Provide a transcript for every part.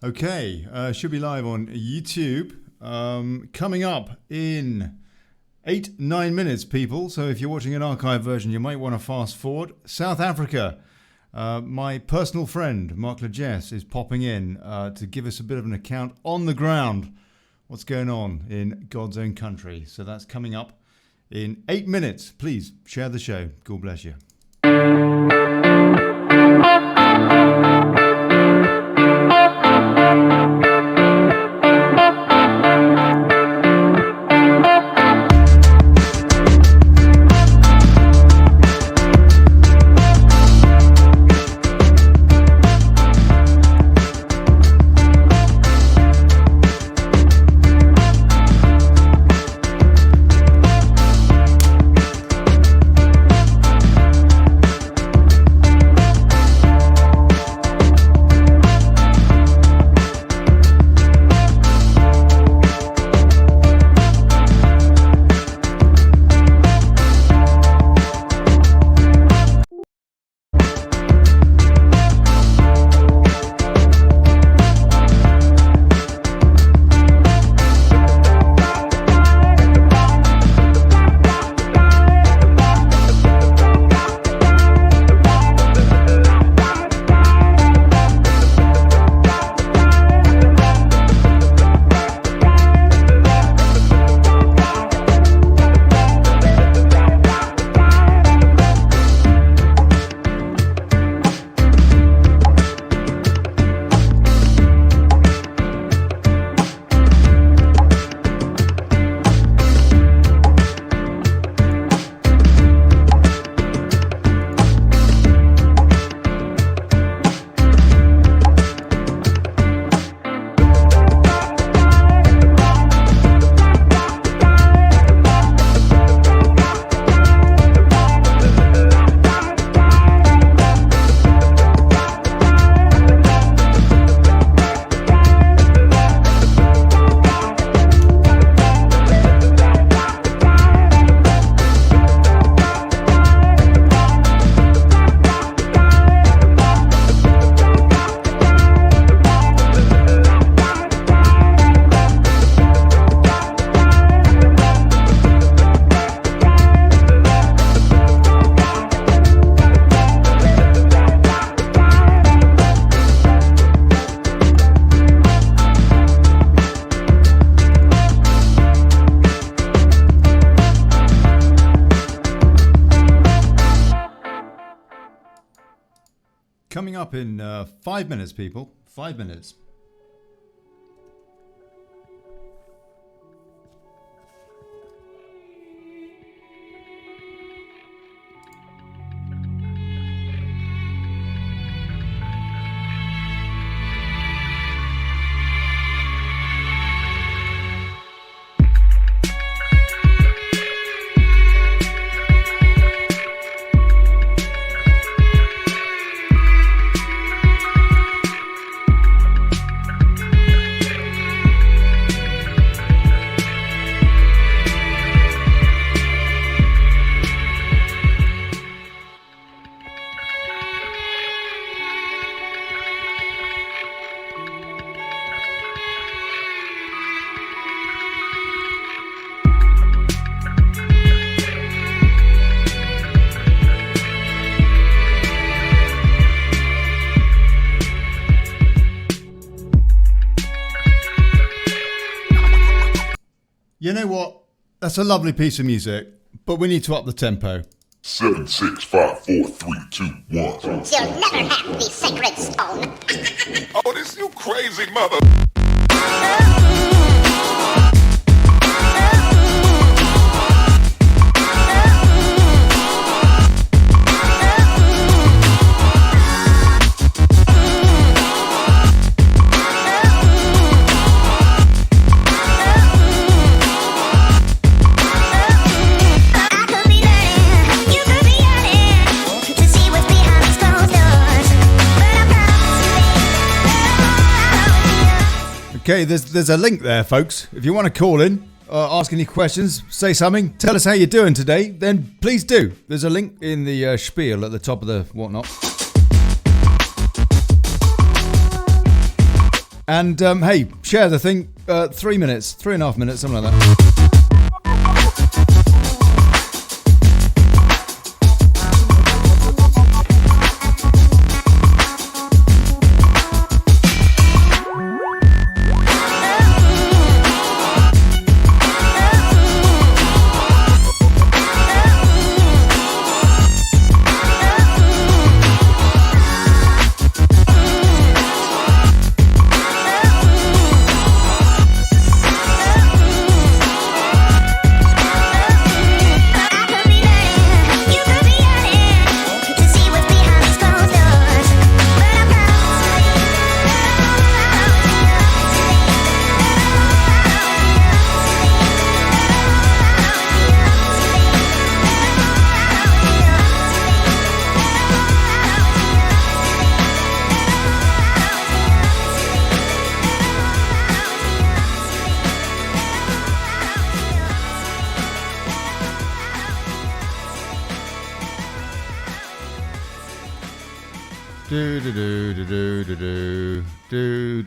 Okay, should be live on YouTube. Coming up in 8-9 minutes, people. So if you're watching an archive version, you might want to fast forward. South Africa. My personal friend, Marc Lagesse, is popping in to give us a bit of an account on the ground. What's going on in God's own country. So that's coming up in 8 minutes. Please share the show. God bless you. Coming up in 5 minutes, people. 5 minutes. You know what? That's a lovely piece of music, but we need to up the tempo. 7, 6, 5, 4, 3, 2, 1. You'll never have the sacred stone. Oh, this you crazy mother. Okay, there's a link there, folks. If you want to call in, ask any questions, say something, tell us how you're doing today, then please do. There's a link in the spiel at the top of the whatnot. And hey, share the thing. 3 minutes, 3.5 minutes, something like that.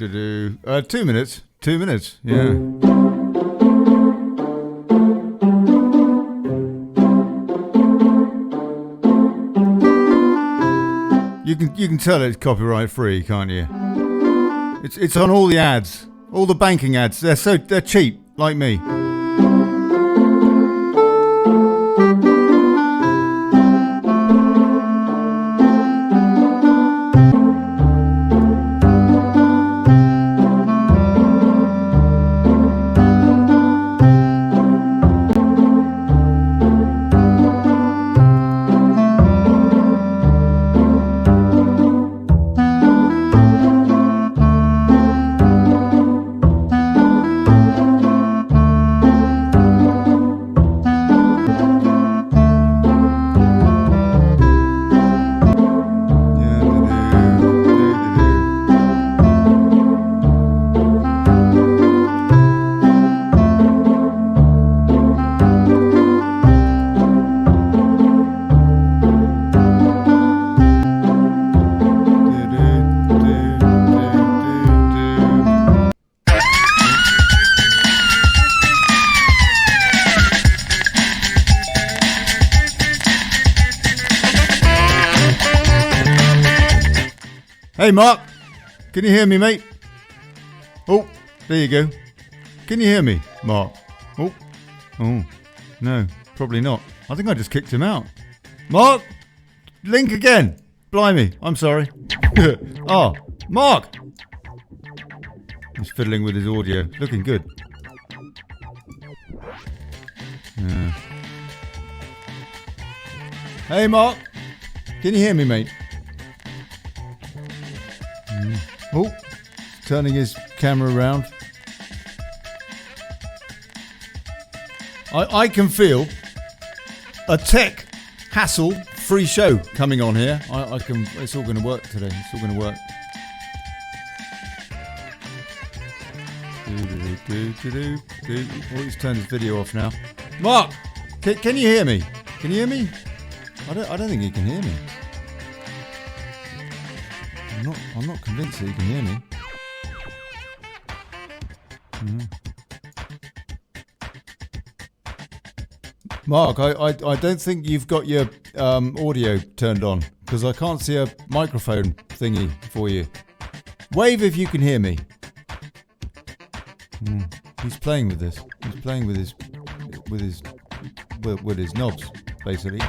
Do. 2 minutes. 2 minutes. Yeah. You can tell it's copyright free, can't you? It's on all the ads, all the banking ads. They're cheap, like me. Hey Mark, can you hear me, mate? Oh, there you go. Can you hear me, Mark? Oh, no, probably not. I think I just kicked him out. Mark, link again. Blimey, I'm sorry. Oh, Mark. He's fiddling with his audio. Looking good. Yeah. Hey Mark, can you hear me, mate? Oh, turning his camera around. I can feel a tech hassle-free show coming on here. I can. It's all going to work today. It's all going to work. Oh, he's turned his video off now. Mark, can you hear me? Can you hear me? I don't think he can hear me. I'm not convinced that you can hear me. Mark, I don't think you've got your audio turned on because I can't see a microphone thingy for you. Wave if you can hear me. He's playing with this. He's playing with his knobs, basically.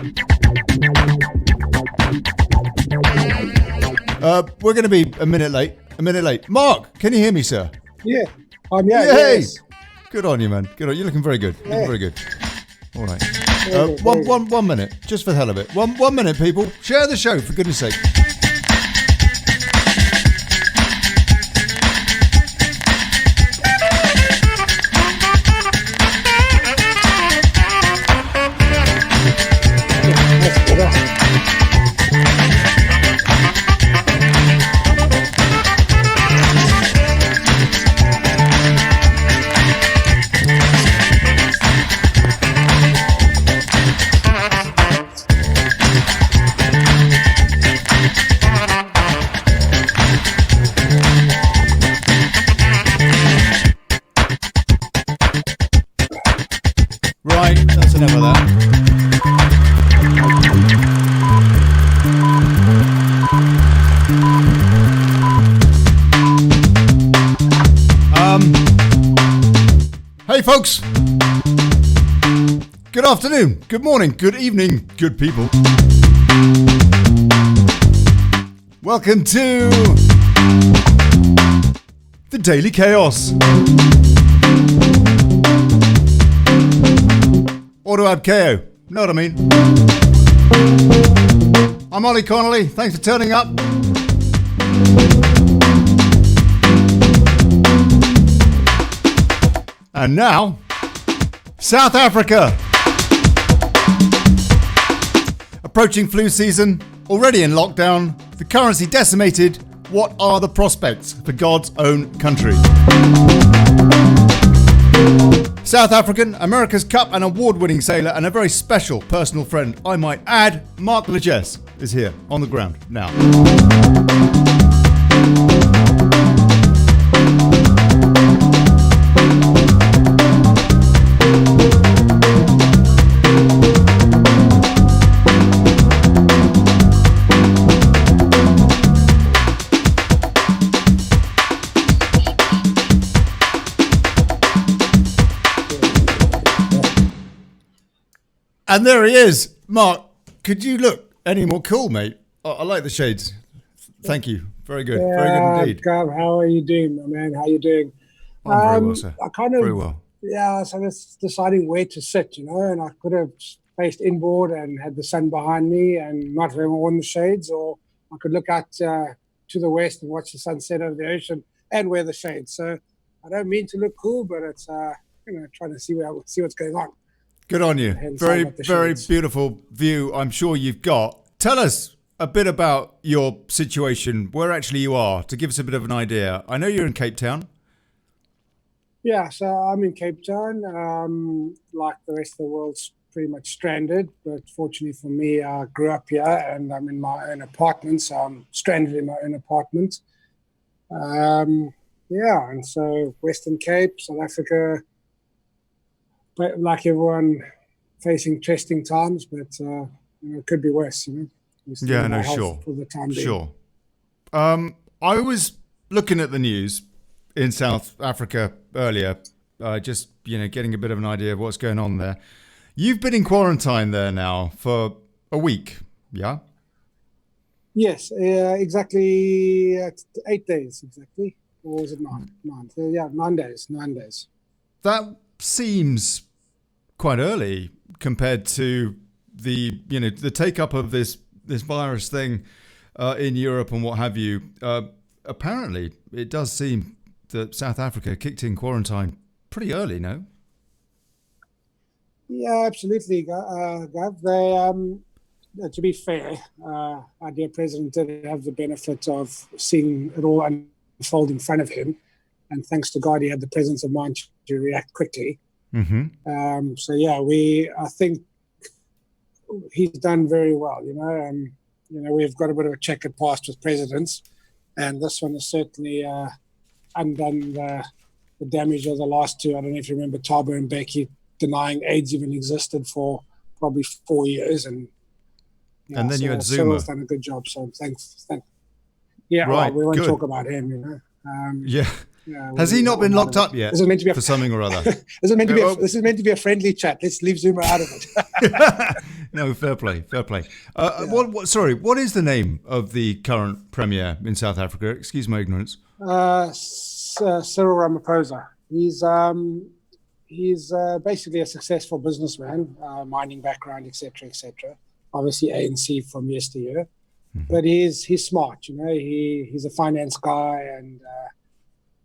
We're going to be a minute late. Mark, can you hear me, sir? Yeah. Yes. Good on you, man. Good on you. You're looking very good. Looking very good. All right. One minute, just for the hell of it. One minute, people. Share the show, for goodness sake. Hey folks, good afternoon, good morning, good evening, good people. Welcome to the Daily Chaos. Ordo ab chao, know what I mean? I'm Olly Connelly, thanks for turning up. And now, South Africa. Approaching flu season, already in lockdown, the currency decimated. What are the prospects for God's own country? South African, America's Cup and award-winning sailor and a very special personal friend, I might add, Marc Lagesse is here on the ground now. And there he is. Marc, could you look any more cool, mate? I like the shades. Thank you. Very good. Very good indeed. Gav, how are you doing, my man? How are you doing? I'm very well, sir. Very well. Yeah, so it's deciding where to sit, and I could have faced inboard and had the sun behind me and not have worn the shades, or I could look out to the west and watch the sunset over the ocean and wear the shades. So I don't mean to look cool, but it's trying to see what's going on. Good on you. Very, very beautiful view I'm sure you've got. Tell us a bit about your situation, where actually you are, to give us a bit of an idea. I know you're in Cape Town. Yeah, so I'm in Cape Town. Like the rest of the world's pretty much stranded. But fortunately for me, I grew up here and I'm in my own apartment. So I'm stranded in my own apartment. And so Western Cape, South Africa, but like everyone, facing testing times, but it could be worse. Yeah, no, sure, for the time being. Sure. I was looking at the news in South Africa earlier, just getting a bit of an idea of what's going on there. You've been in quarantine there now for a week, yeah? Yes, exactly 8 days, exactly. Or was it 9? 9. So, yeah, 9 days. 9 days. That seems quite early compared to the take up of this virus thing in Europe and what have you. Apparently, it does seem that South Africa kicked in quarantine pretty early, no? Yeah, absolutely, Gav. They, to be fair, our dear president did have the benefit of seeing it all unfold in front of him. And thanks to God, he had the presence of mind to react quickly. Mm-hmm. I think he's done very well, we've got a bit of a checkered past with presidents, and this one has certainly undone the damage of the last two. I don't know if you remember Thabo and Becky denying AIDS even existed for probably 4 years. And then you had Zuma. Cyril's done a good job, so thanks. Yeah, right, we won't good. talk about him, Yeah. Has he not been locked up yet? This is meant to be for something or other. This is meant to be a friendly chat. Let's leave Zuma out of it. No, fair play. Yeah. What is the name of the current premier in South Africa? Excuse my ignorance. Cyril Ramaphosa. He's basically a successful businessman, mining background, etc. Obviously ANC from yesteryear, but he's smart. He's a finance guy and.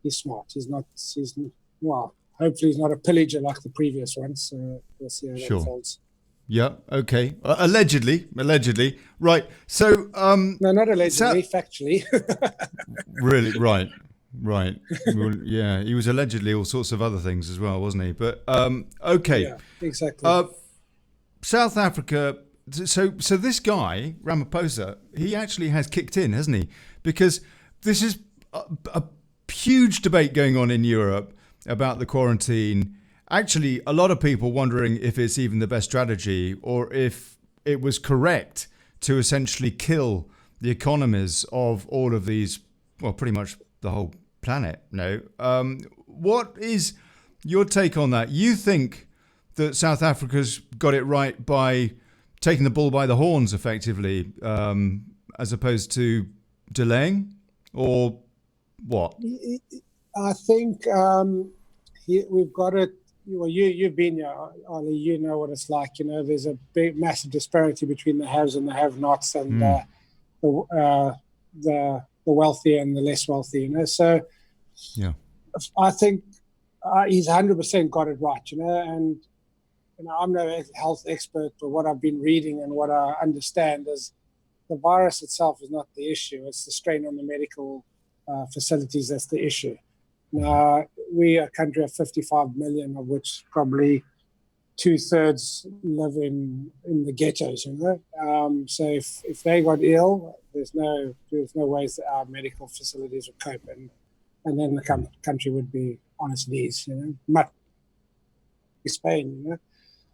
He's smart. Hopefully he's not a pillager like the previous ones. So we'll see how that unfolds. Yeah, okay. Allegedly. Right. So no, not allegedly, factually. Really, right. Well, yeah, he was allegedly all sorts of other things as well, wasn't he? But okay. Yeah, exactly. South Africa. So this guy Ramaphosa, he actually has kicked in, hasn't he? Because this is a huge debate going on in Europe about the quarantine. Actually, a lot of people wondering if it's even the best strategy or if it was correct to essentially kill the economies of all of these, well, pretty much the whole planet. No. What is Your take on that? You think that South Africa's got it right by taking the bull by the horns, effectively, as opposed to delaying, or what? I think we've got it. Well, you've been here, Ollie. You know what it's like. You know, there's a big, massive disparity between the haves and the have-nots, and the wealthy and the less wealthy. You know, so Yeah, I think he's 100% got it right. You know, and I'm no health expert, but what I've been reading and what I understand is the virus itself is not the issue. It's the strain on the medical facilities that's the issue. We are a country of 55 million, of which probably 2/3 live in the ghettos. You know, so if they got ill, there's no ways that our medical facilities would cope, and then the country would be on its knees. You know, much Spain. You know,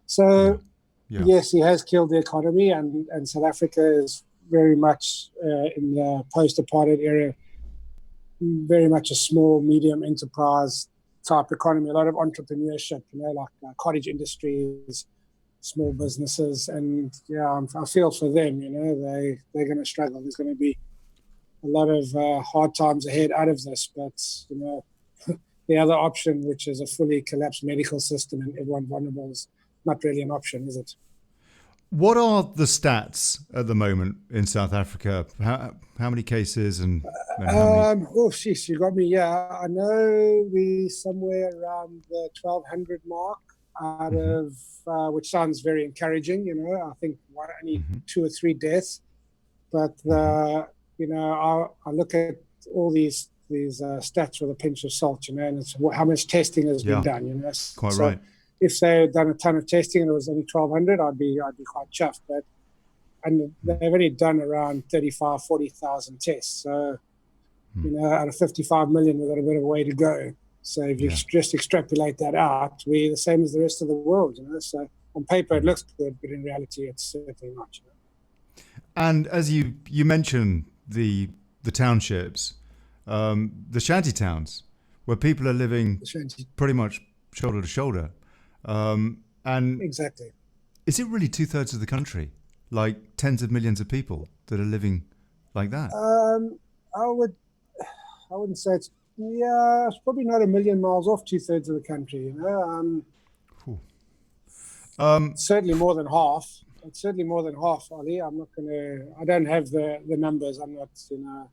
so yes, he has killed the economy, and South Africa is very much in the post-apartheid era. Very much a small, medium enterprise type economy, a lot of entrepreneurship, you know, like cottage industries, small businesses. And I feel for them, you know, they're going to struggle. There's going to be a lot of hard times ahead out of this. But, you know, the other option, which is a fully collapsed medical system and everyone vulnerable, is not really an option, is it? What are the stats at the moment in South Africa? How many cases and how many? Oh, sheesh, you got me. Yeah, I know we somewhere around the 1,200 mark out of, which sounds very encouraging. You know, I think only 2 or 3 deaths, but you know, I look at all these stats with a pinch of salt. You know, and it's how much testing has been done. You know, quite right. If they had done a ton of testing and it was only 1,200, I'd be quite chuffed. But they've only done around 35,000, 40,000 tests. So, you know, out of 55 million, we've got a bit of a way to go. So if you just extrapolate that out, we're the same as the rest of the world. You know, so on paper it looks good, but in reality, it's certainly not. You know? And as you mentioned the townships, the shanty towns, where people are living pretty much shoulder to shoulder. And exactly, is it really 2/3 of the country, like tens of millions of people that are living like that? I wouldn't say it's probably not a million miles off 2/3 of the country. You know, certainly more than half. It's certainly more than half, Ollie. I don't have the numbers. I'm not, you know,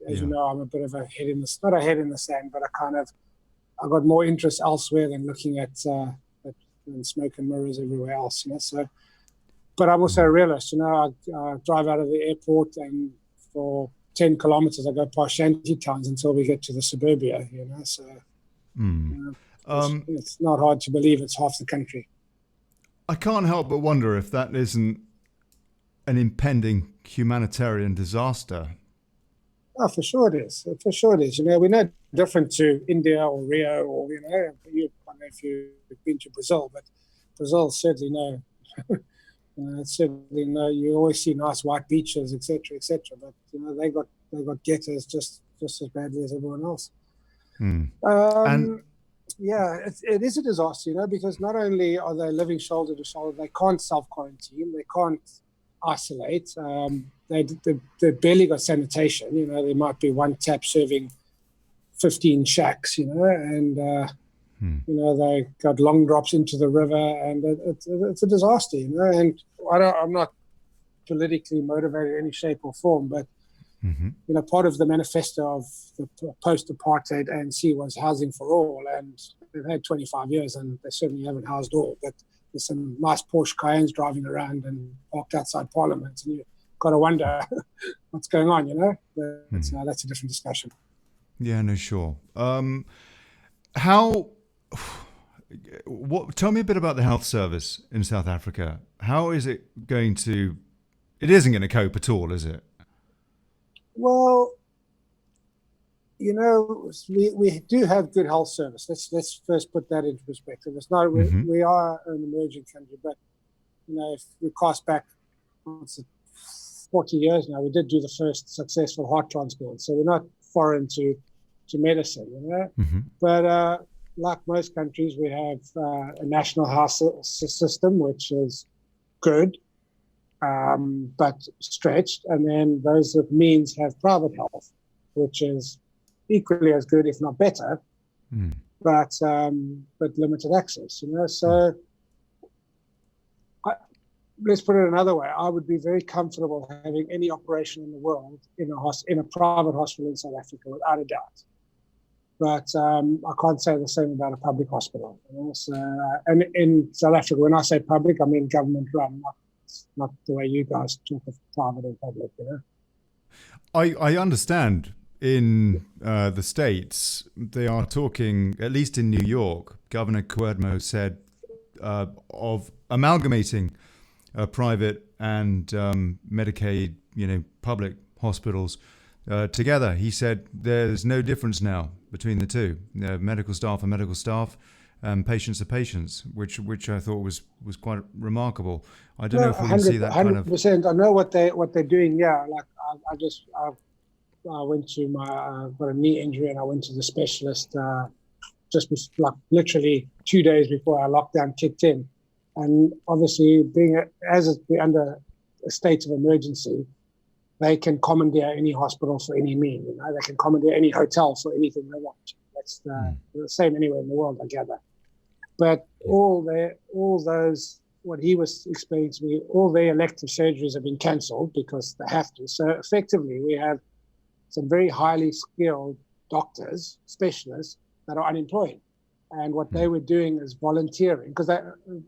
as you know, I'm a bit of a head in the, not a head in the sand, but I got more interest elsewhere than looking at smoke and mirrors everywhere else, you know. So, but I'm also a realist, you know. I drive out of the airport, and for 10 kilometers I go past shanty towns until we get to the suburbia, you know. So, you know, it's not hard to believe it's half the country. I can't help but wonder if that isn't an impending humanitarian disaster. Oh, for sure it is. For sure it is. You know, we're no different to India or Rio, or, you know, I don't know if you've been to Brazil, but Brazil certainly no. Certainly no. You always see nice white beaches, etc., etc. But you know, they got ghettos just as badly as everyone else. And it is a disaster, you know, because not only are they living shoulder to shoulder, they can't self-quarantine, they can't isolate. They barely got sanitation. You know, there might be one tap serving 15 shacks, you know, and you know, they got long drops into the river, and it's a disaster, you know. And I'm not politically motivated in any shape or form, but you know, part of the manifesto of the post-apartheid ANC was housing for all, and they've had 25 years, and they certainly haven't housed all. But there's some nice Porsche Cayennes driving around and parked outside Parliament, and you've got to wonder what's going on, you know. But that's a different discussion. Yeah, no, sure. Tell me a bit about the health service in South Africa. How is it going to? It isn't going to cope at all, is it? Well, you know, we do have good health service. Let's first put that into perspective. It's not we are an emerging country, but you know, if we cast back 40 years now, we did do the first successful heart transplant. So we're not foreign to medicine, you know. But like most countries, we have a national health system, which is good, but stretched. And then those with means have private health, which is equally as good, if not better, but limited access. So let's put it another way. I would be very comfortable having any operation in the world in a private hospital in South Africa, without a doubt. But I can't say the same about a public hospital. So, and in South Africa, when I say public, I mean government run, not the way you guys talk of private and public. I understand in the States, they are talking, at least in New York, Governor Cuomo said of amalgamating private and Medicaid, public hospitals together. He said there's no difference now between the two. Medical staff are medical staff, patients are patients, which I thought was quite remarkable. I don't know if we can see that kind of. 100%. I know what they're doing. Yeah, like I went to got a knee injury, and I went to the specialist just like literally 2 days before our lockdown kicked in. And obviously, we're under a state of emergency, they can commandeer any hospital for any mean. They can commandeer any hotel for anything they want. That's the same anywhere in the world, I gather. But all those, what he was explaining to me, all their elective surgeries have been cancelled because they have to. So effectively, we have some very highly skilled doctors, specialists, that are unemployed. And what they were doing is volunteering, because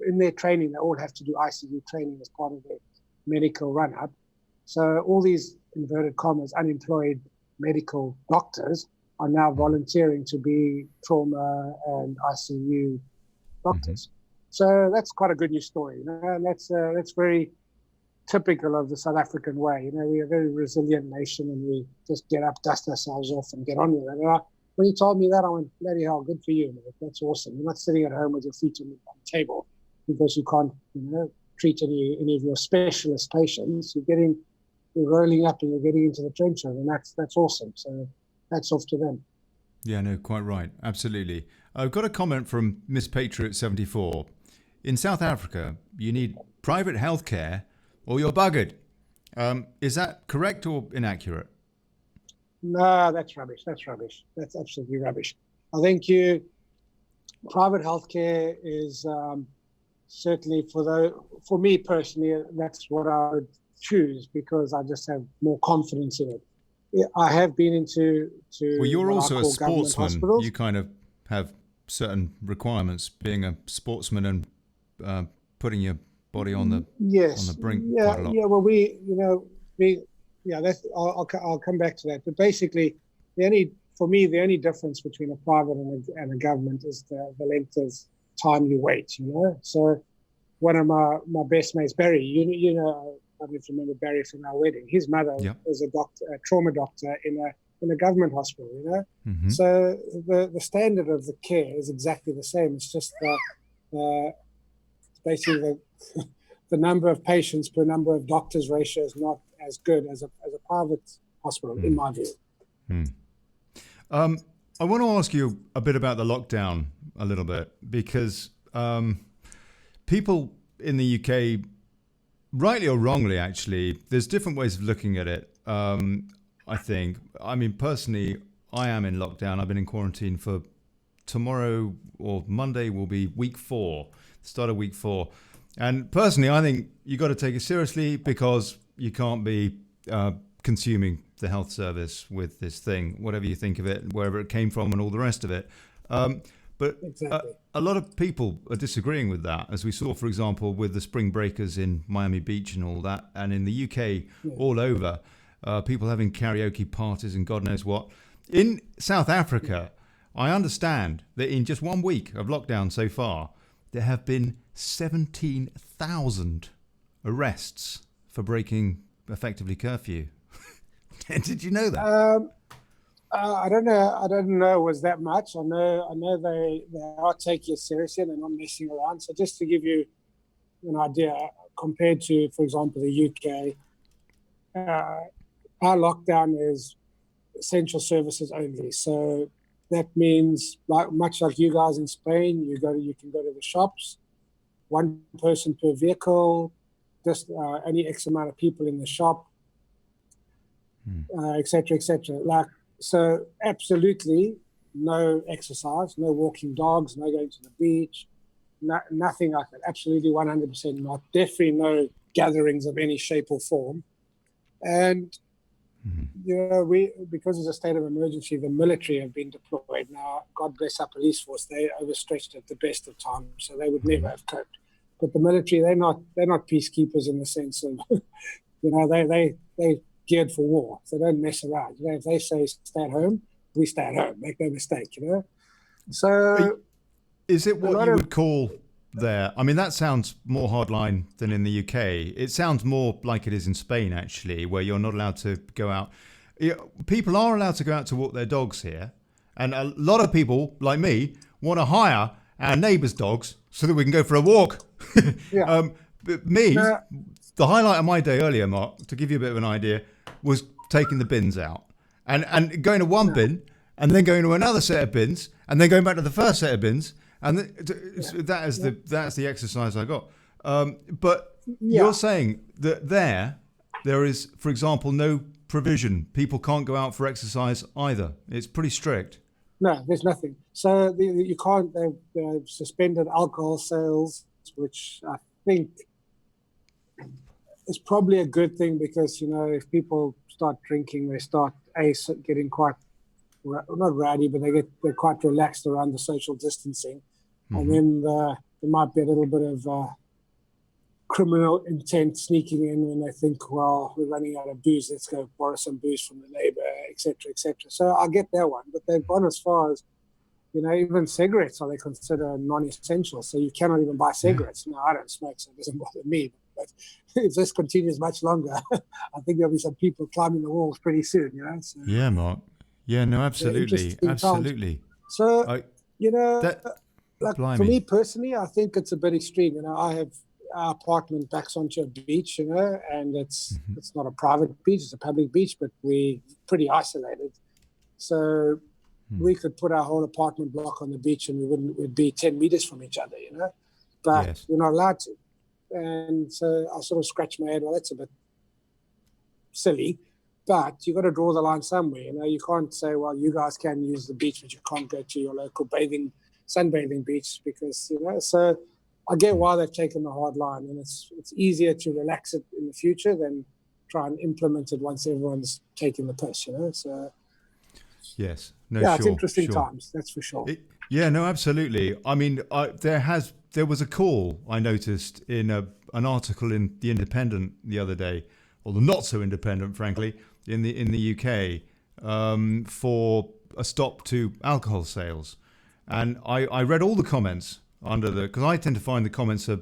in their training, they all have to do ICU training as part of their medical run-up. So all these, inverted commas, unemployed medical doctors are now volunteering to be trauma and ICU doctors. So that's quite a good news story. And that's very typical of the South African way. We are a very resilient nation, and we just get up, dust ourselves off, and get on with it. When he told me that, I went, bloody hell, good for you, man. That's awesome. You're not sitting at home with your feet on the table because you can't, treat any of your specialist patients. You're rolling up and you're getting into the trenches, and that's awesome. So that's off to them. Yeah, no, quite right. Absolutely. I've got a comment from Miss Patriot 74. In South Africa, you need private healthcare or you're buggered. Is that correct or inaccurate? No, that's rubbish. That's absolutely rubbish. I think private healthcare is certainly for me personally, that's what I would choose, because I just have more confidence in it. I have been into. Well, you're also a sportsman. You kind of have certain requirements, being a sportsman and putting your body on the brink quite a lot. Yeah. Well, I'll come back to that. But basically, the only difference between a private and a government is the length of time you wait. So one of my best mates, Barry, I don't know if you remember Barry from our wedding. His mother was a trauma doctor in a government hospital. So the standard of the care is exactly the same. It's just basically the number of patients per number of doctors ratio is not as good as a private hospital, in my view. I want to ask you a bit about the lockdown a little bit, because people in the UK, rightly or wrongly, actually, there's different ways of looking at it. I think. I mean, personally, I am in lockdown. I've been in quarantine for tomorrow or Monday will be week 4, start of week 4. And personally, I think you got to take it seriously, because you can't be consuming the health service with this thing, whatever you think of it, wherever it came from and all the rest of it. But exactly. A lot of people are disagreeing with that, as we saw, for example, with the spring breakers in Miami Beach and all that. And in the UK, all over, people having karaoke parties and God knows what. In South Africa, I understand that in just 1 week of lockdown so far, there have been 17,000 arrests for breaking effectively curfew. Did you know that? I don't know. I don't know was that much. I know they are taking it seriously and they're not messing around. So just to give you an idea, compared to, for example, the UK, our lockdown is essential services only. So that means, much like you guys in Spain, you can go to the shops, one person per vehicle, just only X amount of people in the shop, et cetera, et cetera. So absolutely no exercise, no walking dogs, no going to the beach, nothing like that. Absolutely 100% not. Definitely no gatherings of any shape or form. And because it's a state of emergency, the military have been deployed. Now, God bless our police force, they overstretched at the best of times, so they would never have coped. But the military, they're not peacekeepers in the sense of, they geared for war. So they don't mess around. If they say stay at home, we stay at home. Make no mistake. So, is it what you would call there? I mean, that sounds more hardline than in the UK. It sounds more like it is in Spain, actually, where you're not allowed to go out. People are allowed to go out to walk their dogs here, and a lot of people like me want to hire our neighbours' dogs so that we can go for a walk. Yeah. But the highlight of my day earlier, Mark, to give you a bit of an idea, was taking the bins out and going to one bin and then going to another set of bins and then going back to the first set of bins. And that's the exercise I got. But you're saying that there is, for example, no provision. People can't go out for exercise either. It's pretty strict. No, there's nothing. So you can't. They've suspended alcohol sales, which I think is probably a good thing because if people start drinking, they start getting quite not rowdy, but they're quite relaxed around the social distancing. And then there might be a little bit of criminal intent sneaking in when they think, well, we're running out of booze, let's go borrow some booze from the neighbor, et cetera, et cetera. So I get that one. But they've gone as far as, even cigarettes they consider non-essential. So you cannot even buy cigarettes. Now, I don't smoke, so it doesn't bother me. But if this continues much longer, I think there'll be some people climbing the walls pretty soon, So, yeah, Mark. Yeah, no, absolutely. Absolutely. So, for me personally, I think it's a bit extreme. I have our apartment backs onto a beach, and it's not a private beach, it's a public beach, but we're pretty isolated. So we could put our whole apartment block on the beach and we'd be 10 meters from each other, but we're not allowed to. And so I sort of scratch my head, well, that's a bit silly, but you got to draw the line somewhere. You can't say, well, you guys can use the beach, but you can't go to your local sunbathing beach because, so I get why they've taken the hard line, and it's easier to relax it in the future than try and implement it once everyone's taking the piss, So yes, it's interesting times, that's for sure. No, absolutely. I mean, there was a call I noticed in an article in The Independent the other day, or the not so independent, frankly, in the UK, for a stop to alcohol sales. And I read all the comments because I tend to find the comments are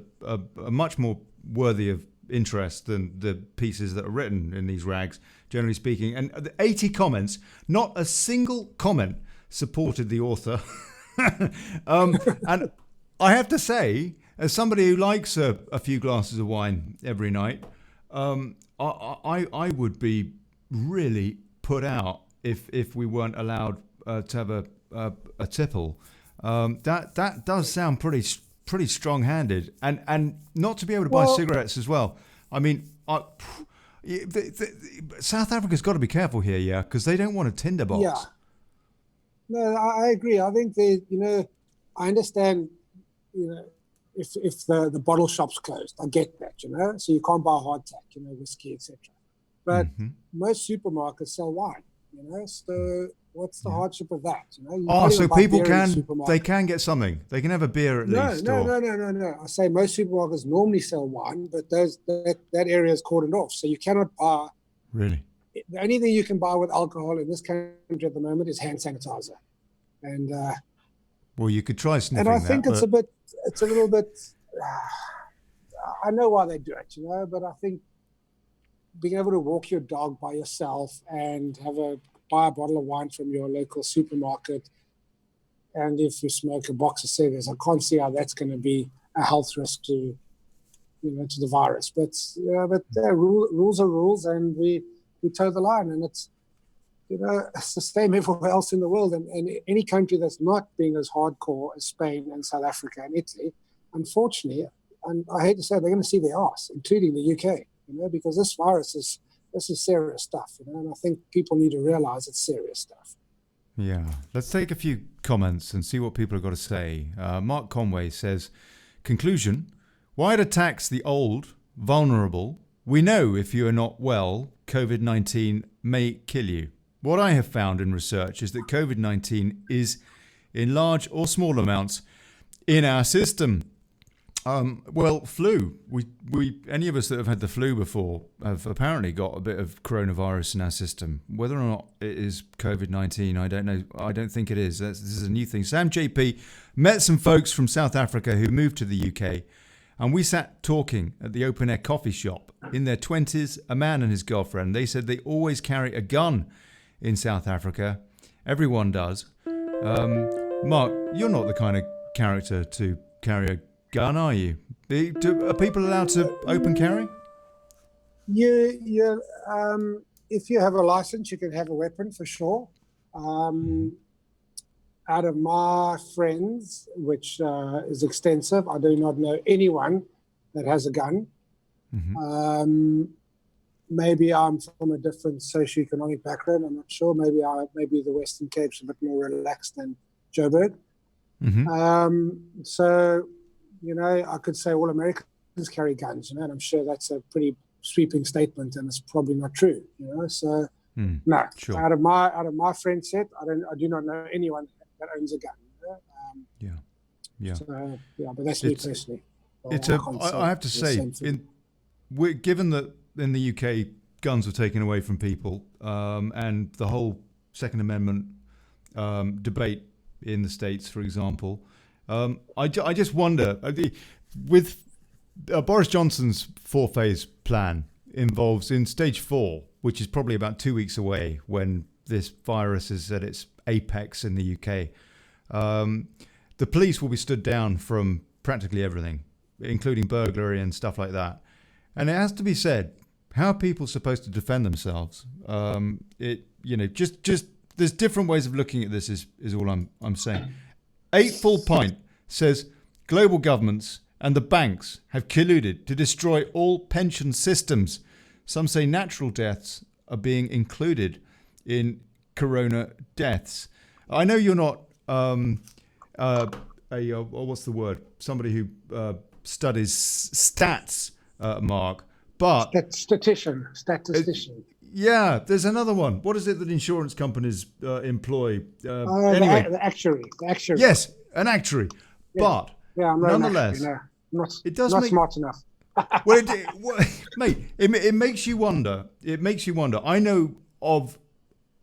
much more worthy of interest than the pieces that are written in these rags, generally speaking. And the 80 comments, not a single comment supported the author. And I have to say, as somebody who likes a few glasses of wine every night, I would be really put out if we weren't allowed to have a tipple. That does sound pretty strong-handed, and not to be able to buy cigarettes as well. I mean, South Africa's got to be careful here, because they don't want a tinderbox. Yeah. No, I agree. I think I understand, if the bottle shop's closed, I get that, so you can't buy hardtack, whiskey, etc. But most supermarkets sell wine, so what's the hardship of that? So people can get something. They can have a beer at least. No. I say most supermarkets normally sell wine, but that area is cordoned off, so you cannot buy. Really? The only thing you can buy with alcohol in this country at the moment is hand sanitizer, and well, you could try sniffing. And I think it's a little bit. I know why they do it, but I think being able to walk your dog by yourself and buy a bottle of wine from your local supermarket, and if you smoke a box of cigarettes, I can't see how that's going to be a health risk to the virus. But rules are rules, and we toe the line, and it's it's the same everywhere else in the world. And any country that's not being as hardcore as Spain and South Africa and Italy, unfortunately, and I hate to say it, they're going to see their arse, including the UK, because this virus is serious stuff, and I think people need to realize it's serious stuff. Yeah. Let's take a few comments and see what people have got to say. Mark Conway says, conclusion, why it attacks the old, vulnerable? We know if you are not well, COVID-19 may kill you. What I have found in research is that COVID-19 is in large or small amounts in our system. Flu. We any of us that have had the flu before have apparently got a bit of coronavirus in our system. Whether or not it is COVID-19, I don't know. I don't think it is. This is a new thing. Sam JP met some folks from South Africa who moved to the UK, and we sat talking at the open air coffee shop in their 20s, a man and his girlfriend. They said they always carry a gun in South Africa. Everyone does. Mark, you're not the kind of character to carry a gun, are you? Are people allowed to open carry? If you have a license, you can have a weapon for sure. Out of my friends, which is extensive, I do not know anyone that has a gun. Mm-hmm. Maybe I'm from a different socioeconomic background. I'm not sure. Maybe the Western Cape's a bit more relaxed than Joburg. Mm-hmm. So, I could say all Americans carry guns, and I'm sure that's a pretty sweeping statement, and it's probably not true. So no. Sure. Out of my friend set, I do not know anyone that owns a gun. So, but that's me personally. I have to say, given that in the UK guns were taken away from people, and the whole Second Amendment debate in the States, for example, I just wonder, with Boris Johnson's 4-phase plan involves in stage 4, which is probably about 2 weeks away when this virus is at its apex in the UK, the police will be stood down from practically everything, including burglary and stuff like that. And it has to be said, how are people supposed to defend themselves? Just there's different ways of looking at this is all I'm saying. 8 Full Pint says global governments and the banks have colluded to destroy all pension systems. Some say natural deaths are being included in corona deaths. I know you're not what's the word? Somebody who studies stats, Mark, but statistician. Yeah, there's another one. What is it that insurance companies employ? Anyway, the actuary. Yes, an actuary. Yeah. But nonetheless, it does not smart enough. Mate, it makes you wonder. I know of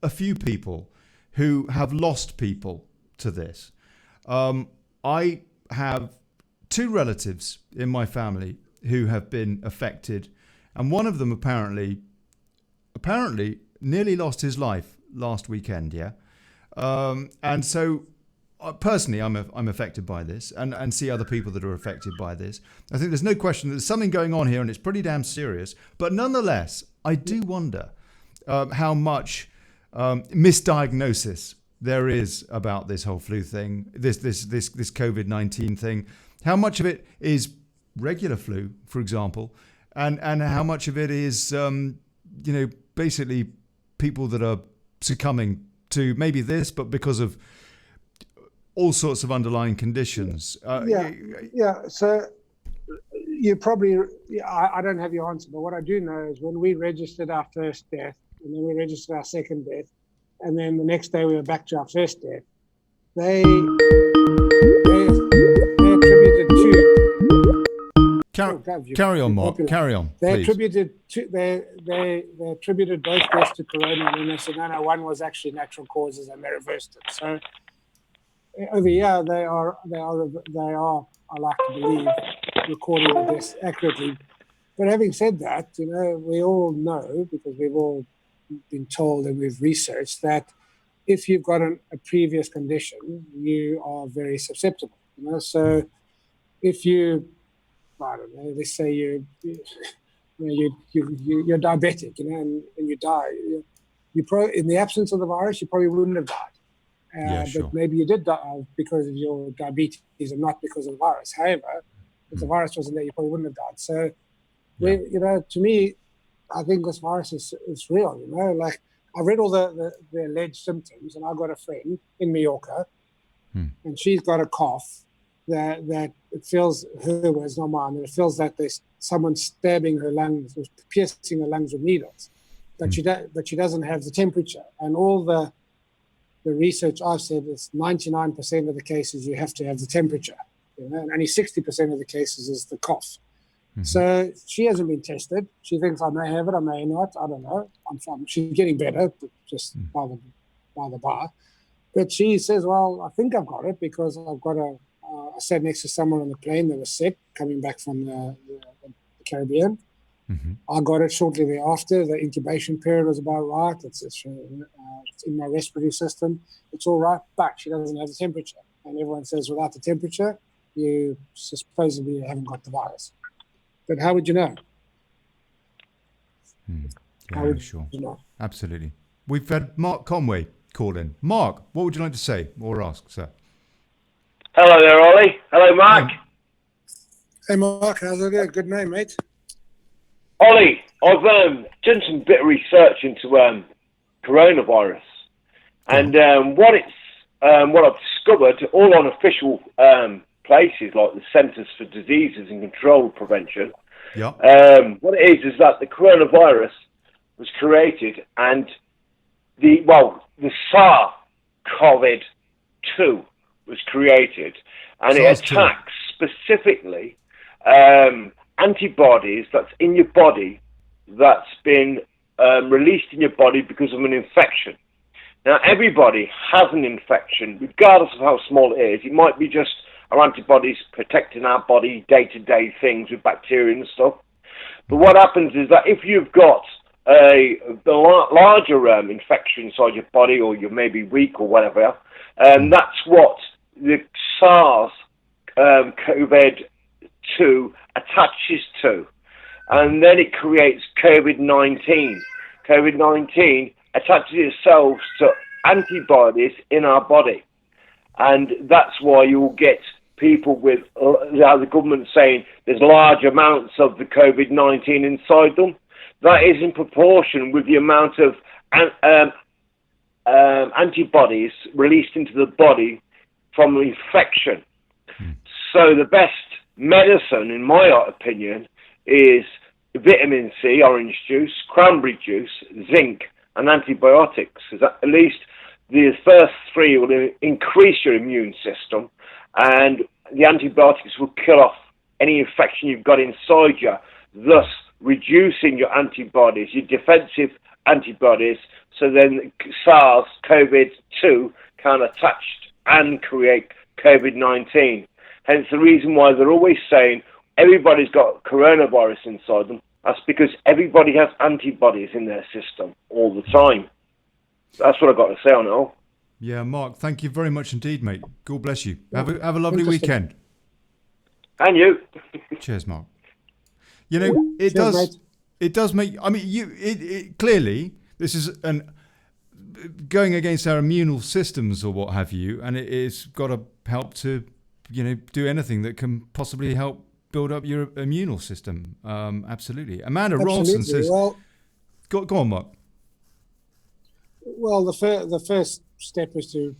a few people who have lost people to this. I have 2 relatives in my family who have been affected, and one of them apparently nearly lost his life last weekend. Yeah, and so personally, I'm affected by this, and see other people that are affected by this. I think there's no question that there's something going on here, and it's pretty damn serious. But nonetheless, I do wonder how much misdiagnosis there is about this whole flu thing, this COVID-19 thing. How much of it is regular flu, for example, and how much of it is basically people that are succumbing to maybe this, but because of all sorts of underlying conditions. So you probably, I don't have your answer, but what I do know is when we registered our first death, and then we registered our second death, and then the next day we were back to our first death, they attributed to. Carry on, Mark. Carry on. They attributed both deaths to corona, and then they said no, one was actually natural causes, and they reversed it. So over here, they are. I like to believe recording the deaths accurately. But having said that, we all know, because we've all been told and we've researched, that if you've got a previous condition, you are very susceptible. So if you, I don't know, let's say you're diabetic, and you die, in the absence of the virus, you probably wouldn't have died. Sure. But maybe you did die because of your diabetes and not because of the virus. However, if the virus wasn't there, you probably wouldn't have died. So, to me, I think this virus is real. Like I read all the alleged symptoms, and I got a friend in Mallorca, and she's got a cough that it feels her words, not mine, and it feels that there's someone stabbing her lungs, or piercing her lungs with needles, but she doesn't have the temperature. And all the research I've said is 99% of the cases you have to have the temperature, and only 60% of the cases is the cough. So she hasn't been tested. She thinks I may have it, I may not. I don't know. I'm fine. She's getting better, but just by the bar. But she says, "Well, I think I've got it because I've got I sat next to someone on the plane that was sick coming back from the Caribbean. I got it shortly thereafter. The incubation period was about right. It's in my respiratory system. It's all right, but she doesn't have the temperature. And everyone says without the temperature, you supposedly haven't got the virus. But how would you know? How would you know? Absolutely. We've had Marc Conway call in. Marc, what would you like to say or ask, sir? Hello there, Ollie. Hello, Marc. Hey, Marc. How's it going? Good name, mate. Ollie, I've done some bit of research into coronavirus, and what I've discovered, all on official places like the Centers for Diseases and Control Prevention. Yeah. What it is that the coronavirus was created, and the SARS-CoV-2 was created, and it attacks specifically antibodies that's in your body that's been released in your body because of an infection. Now, everybody has an infection, regardless of how small it is. It might be just our antibodies protecting our body, day-to-day things with bacteria and stuff. But what happens is that if you've got the larger infection inside your body, or you're maybe weak or whatever, that's what the SARS-CoV-2 attaches to. And then it creates COVID-19. COVID-19 attaches itself to antibodies in our body. And that's why you'll get people with, the government saying there's large amounts of the COVID-19 inside them. That is in proportion with the amount of antibodies released into the body from the infection. So the best medicine, in my opinion, is vitamin C, orange juice, cranberry juice, zinc, and antibiotics. At least the first three will increase your immune system, and the antibiotics will kill off any infection you've got inside you, thus reducing your antibodies, your defensive antibodies, so then SARS-CoV-2 can attach and create COVID-19. Hence the reason why they're always saying everybody's got coronavirus inside them. That's because everybody has antibodies in their system all the time. That's what I've got to say on it all. Yeah, Marc, thank you very much indeed, mate. God bless you. Have a lovely weekend. And you. Cheers, Marc. You know, it does make, I mean, it clearly, this is going against our immune systems or what have you, and it's got to help to, do anything that can possibly help build up your immune system. Absolutely. Amanda Ronson says, go on, Marc. Well, the first step is to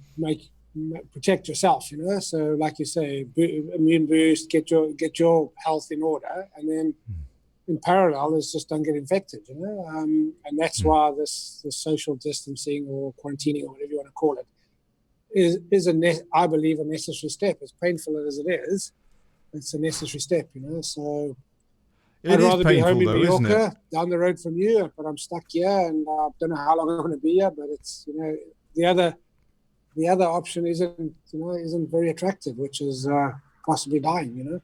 protect yourself, So, like you say, immune boost, get your health in order, and then in parallel is just don't get infected, And that's why this social distancing or quarantining or whatever you want to call it is I believe a necessary step. As painful as it is, it's a necessary step, So I'd rather be home in Mallorca, down the road from you, but I'm stuck here, and I don't know how long I'm going to be here. But it's the other option isn't very attractive, which is possibly dying.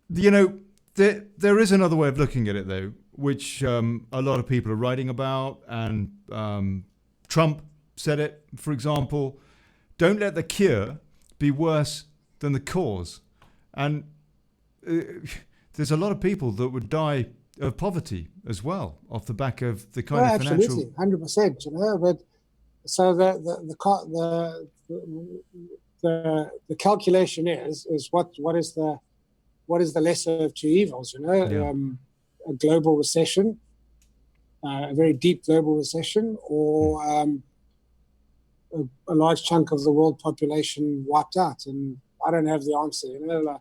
There is another way of looking at it though, which a lot of people are writing about, and Trump said it, for example. Don't let the cure be worse than the cause, and there's a lot of people that would die of poverty as well, off the back of the kind Well, of financial. absolutely, 100%. But so the calculation is what is the lesser of two evils? Yeah. A global recession, a very deep global recession, or a large chunk of the world population wiped out. And I don't have the answer. Like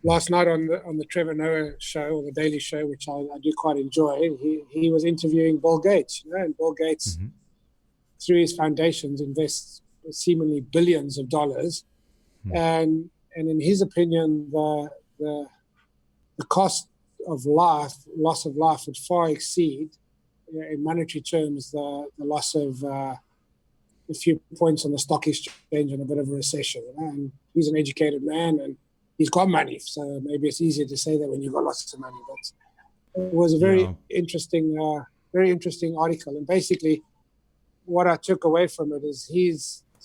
last night on the Trevor Noah show, or the Daily Show, which I do quite enjoy, he was interviewing Bill Gates. And Bill Gates, through his foundations, invests seemingly billions of dollars, and in his opinion, the cost of life, loss of life, would far exceed, in monetary terms, the loss of a few points on the stock exchange in a bit of a recession. And he's an educated man, and he's got money, so maybe it's easier to say that when you've got lots of money. But it was a very interesting article, and basically, what I took away from it is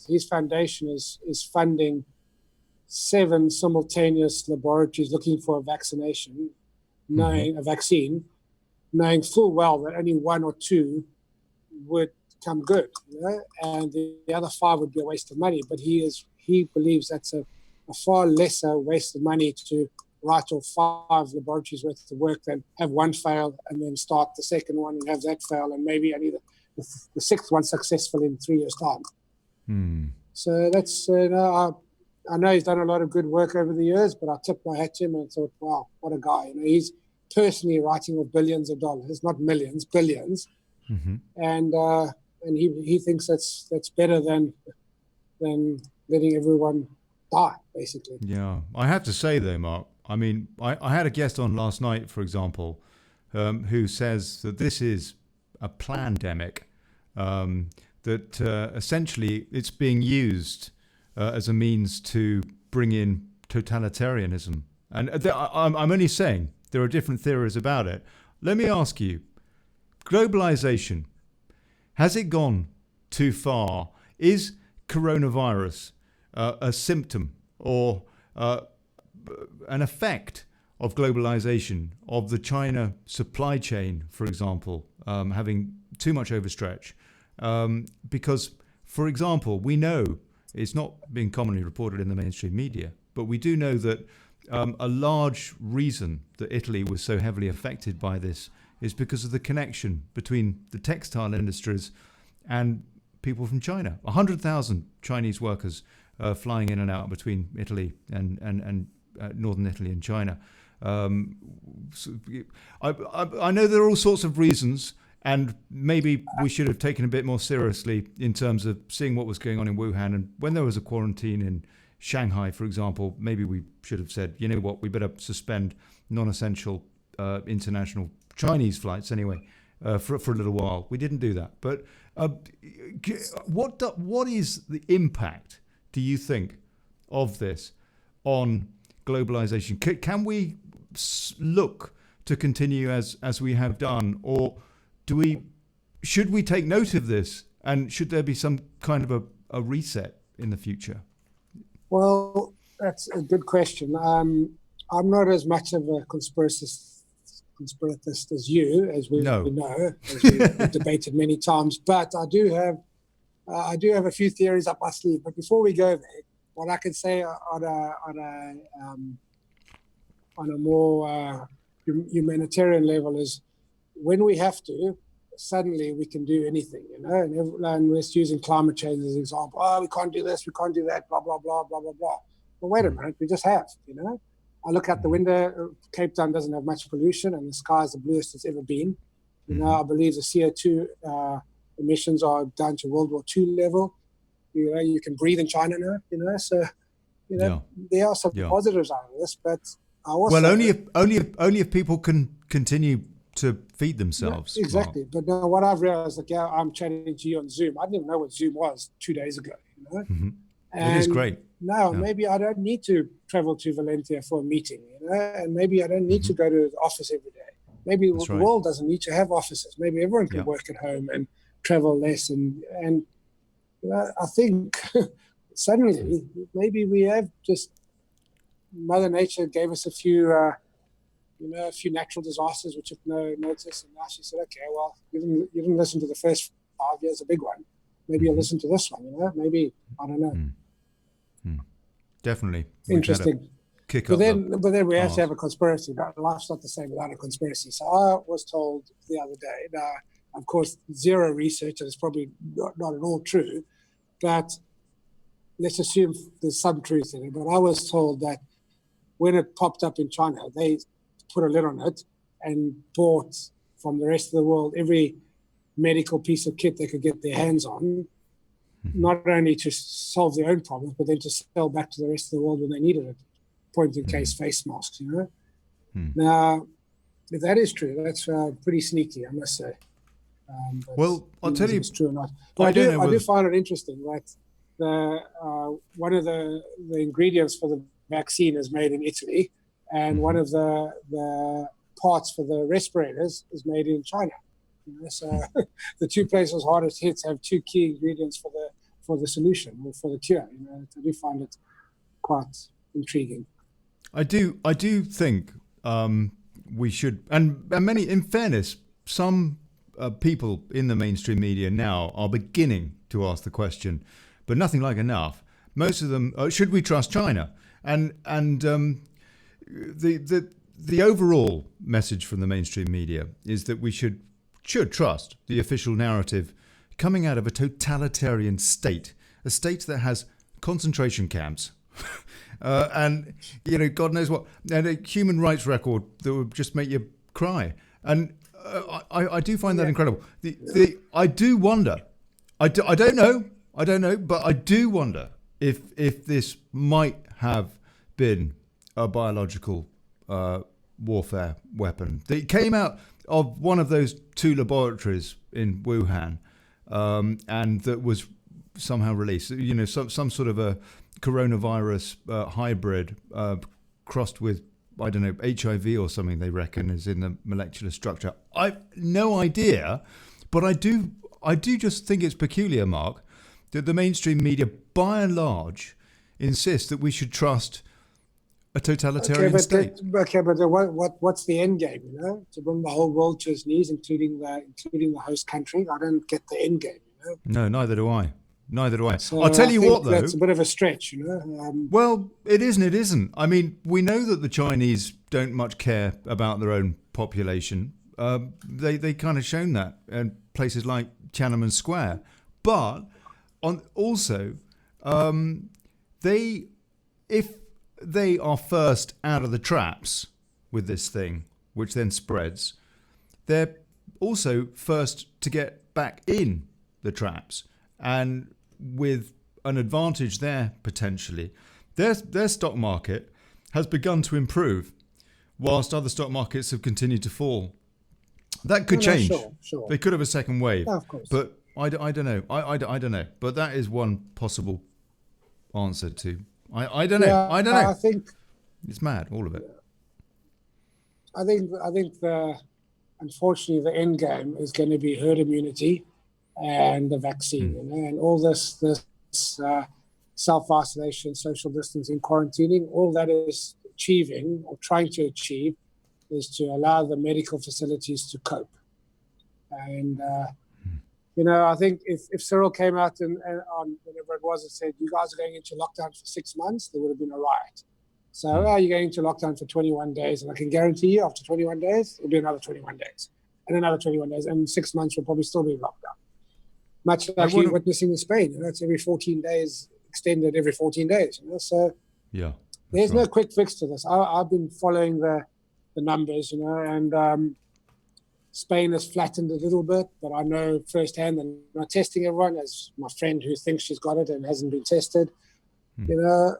his foundation is funding 7 simultaneous laboratories looking for a vaccination, a vaccine, knowing full well that only 1 or 2 would come good, and the other 5 would be a waste of money. But he believes that's a far lesser waste of money to write off 5 laboratories worth of work than have 1 fail and then start the second one and have that fail, and maybe only the 6th one successful in 3 years' time. So that's I know he's done a lot of good work over the years, but I tipped my hat to him and thought, wow, what a guy. He's personally writing off billions of dollars, not millions, billions. And he thinks that's better than letting everyone die, basically. Yeah. I have to say, though, Mark, I mean, I had a guest on last night, for example, who says that this is a plandemic, that essentially it's being used as a means to bring in totalitarianism. And I'm only saying there are different theories about it. Let me ask you, globalization, has it gone too far? Is coronavirus a symptom or an effect of globalization, of the China supply chain, for example, having too much overstretch? Because, for example, we know, it's not being commonly reported in the mainstream media, but we do know that a large reason that Italy was so heavily affected by this is because of the connection between the textile industries and people from China. 100,000 Chinese workers flying in and out between Italy and northern Italy and China. So I know there are all sorts of reasons, and maybe we should have taken a bit more seriously in terms of seeing what was going on in Wuhan. And when there was a quarantine in Shanghai, for example, maybe we should have said, you know what, we better suspend non-essential international Chinese flights anyway for a little while. We didn't do that. But what is the impact, do you think, of this on globalization? Can we look to continue as we have done, or should we take note of this, and should there be some kind of a reset in the future? Well, that's a good question. I'm not as much of a conspiracist as you, as we know, as we've debated many times. But I do have a few theories up my sleeve. But before we go there, what I can say on a more humanitarian level is, when we have to, suddenly we can do anything, and we're using climate change as an example. Oh, we can't do this, we can't do that, blah, blah, blah, blah, blah, blah. Well, wait a minute, we just have, I look out the window, Cape Town doesn't have much pollution, and the sky is the bluest it's ever been. I believe the CO2 emissions are down to World War II level. You can breathe in China now, so, there are some positives out of this, but I also... Well, only if people can continue to feed themselves. Yeah, exactly. Mark. But now what I've realized, I'm chatting to you on Zoom. I didn't even know what Zoom was 2 days ago. It is great. Now, maybe I don't need to travel to Valencia for a meeting, and maybe I don't need to go to the office every day. Maybe the world doesn't need to have offices. Maybe everyone can work at home and travel less. And I think suddenly maybe we have just... Mother Nature gave us a few a few natural disasters which took no notice. And now she said, okay, well, you didn't listen to the first 5 years, a big one. Maybe you'll listen to this one, maybe, I don't know. Definitely. Interesting. Kick but up then we have arse. to have a conspiracy. But life's not the same without a conspiracy. So I was told the other day, now, of course, zero research, and it's probably not at all true, but let's assume there's some truth in it. But I was told that when it popped up in China, they put a lid on it and bought from the rest of the world every medical piece of kit they could get their hands on, not only to solve their own problems, but then to sell back to the rest of the world when they needed it. Point in case face masks, Now, if that is true, that's pretty sneaky, I must say. Well, I'll tell you, if it's true or not. But I do find it interesting that one of the ingredients for the vaccine is made in Italy, and one of the parts for the respirators is made in China. So the two places hardest hits have two key ingredients for the solution or for the cure. I do find it quite intriguing. I do think we should, and many, in fairness, some people in the mainstream media now are beginning to ask the question, but nothing like enough. Most of them, should we trust China? And the overall message from the mainstream media is that we should trust the official narrative coming out of a totalitarian state, a state that has concentration camps. And God knows what, and a human rights record that would just make you cry. And I do find that incredible. I do wonder. I don't know, but I do wonder if this might have been a biological warfare weapon. It came out of one of those two laboratories in Wuhan, and that was somehow released. Some sort of a coronavirus hybrid crossed with, I don't know, HIV or something they reckon is in the molecular structure. I've no idea, but I do just think it's peculiar, Mark, that the mainstream media, by and large, insist that we should trust a totalitarian state. But what's the end game? To bring the whole world to its knees, including the host country. I don't get the end game. No, neither do I. So I'll tell you what, though. That's a bit of a stretch, Well, it is and it isn't. I mean, we know that the Chinese don't much care about their own population. They kind of shown that in places like Tiananmen Square. But if they are first out of the traps with this thing, which then spreads, they're also first to get back in the traps. And with an advantage there, potentially, their stock market has begun to improve, whilst other stock markets have continued to fall. That could change. Sure. They could have a second wave. Of course. But I don't know. I don't know. But that is one possible answer to. I don't know. I don't know. I think it's mad, all of it. I think unfortunately the end game is going to be herd immunity and the vaccine, and all this self-isolation, social distancing, quarantining. All that is achieving or trying to achieve is to allow the medical facilities to cope. And I think if Cyril came out and on whenever it was and said, you guys are going into lockdown for 6 months, there would have been a riot. So you're going into lockdown for 21 days. And I can guarantee you after 21 days, it'll be another 21 days and another 21 days. And 6 months will probably still be lockdown. Much like you're witnessing in Spain. It's every 14 days, extended every 14 days. So there's no quick fix to this. I've been following the numbers, and Spain has flattened a little bit, but I know firsthand they're not testing everyone, as my friend who thinks she's got it and hasn't been tested.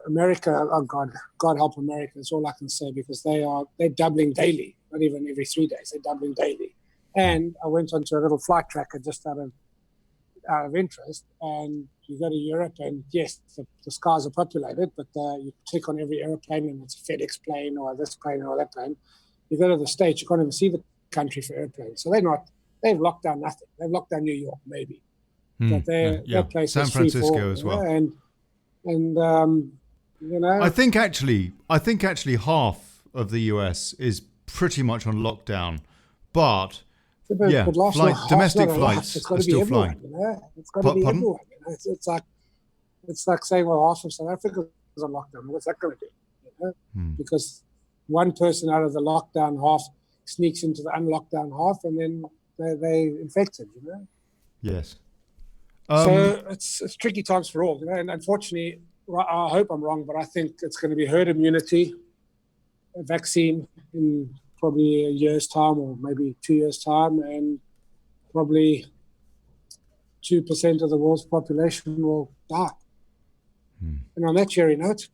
America, oh God help America, that's all I can say, because they're doubling daily, not even every 3 days, they're doubling daily. And I went onto a little flight tracker just out of interest, and you go to Europe and yes, the skies are populated, but you click on every airplane and it's a FedEx plane or this plane or that plane. You go to the States, you can't even see the country for airplanes. So they've locked down nothing. They've locked down New York, maybe. But their place San is Francisco as well. And I think actually half of the US is pretty much on lockdown, but But domestic flights it's got are to be still everyone, flying. It's got to be Pardon? everyone. It's like saying, well, half of South Africa is on lockdown. What's that going to do? Because one person out of the lockdown half sneaks into the unlockdown half, and then they infected. Yes. So it's tricky times for all. And unfortunately, I hope I'm wrong, but I think it's going to be herd immunity, a vaccine in probably a year's time or maybe 2 years' time, and probably 2% of the world's population will die. And on that cheery note.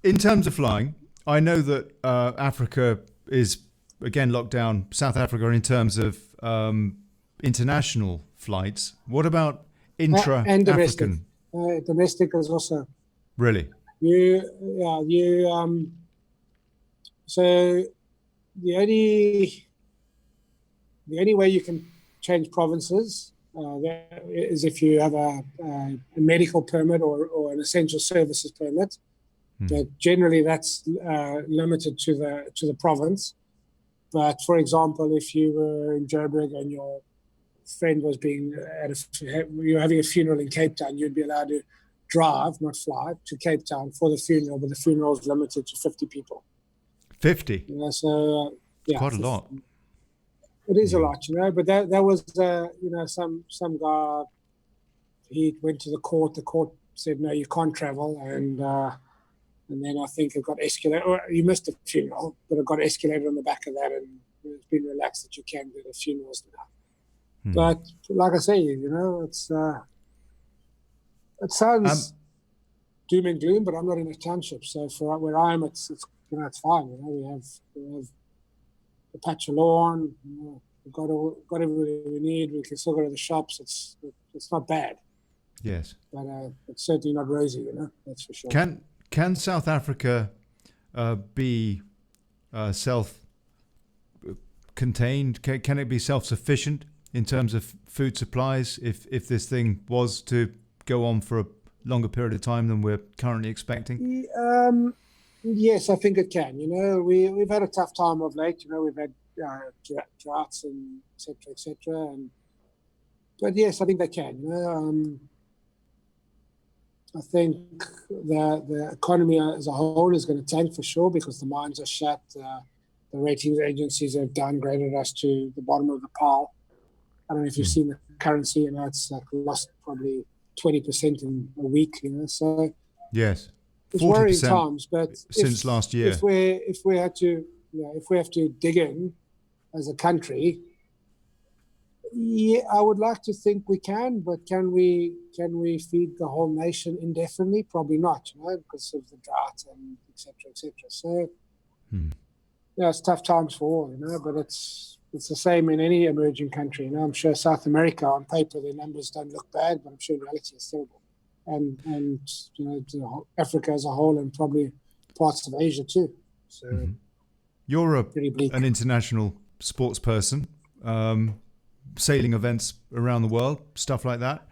In terms of flying, I know that Africa is, again, locked down, South Africa, in terms of international flights. What about and domestic? intra-African? Domestic is also. Really? So the only way you can change provinces is if you have a medical permit or an essential services permit. But generally, that's limited to the province. But for example, if you were in Joburg and your friend was you're having a funeral in Cape Town, you'd be allowed to drive, not fly, to Cape Town for the funeral, but the funeral is limited to 50 people. 50? Quite a lot. It is a lot, but that was, some guy, he went to the court said, no, you can't travel, and then I think it got escalated, or you missed the funeral, but it got escalated on the back of that, and it's been relaxed that you can do the funerals now. But like I say, it sounds doom and gloom, but I'm not in a township, so for where I am, it's fine. We have a patch of lawn. We've got everything we need. We can still go to the shops. It's not bad. Yes, but it's certainly not rosy. That's for sure. Can South Africa be self-contained? Can it be self-sufficient in terms of food supplies if this thing was to go on for a longer period of time than we're currently expecting? Yes, I think it can. We've had a tough time of late. We've had droughts and et cetera. But yes, I think they can. I think the economy as a whole is going to tank for sure because the mines are shut. The ratings agencies have downgraded us to the bottom of the pile. I don't know if you've seen the currency, it's lost probably 20% in a week. So yes, it's worrying times. But since last year, if we have to dig in as a country. Yeah, I would like to think we can, but can we feed the whole nation indefinitely? Probably not, because of the drought and et cetera. So, it's tough times for all, but it's the same in any emerging country. I'm sure South America, on paper, their numbers don't look bad, but I'm sure in reality it's terrible. And Africa as a whole, and probably parts of Asia too. So, you're an international sports person. Sailing events around the world, stuff like that.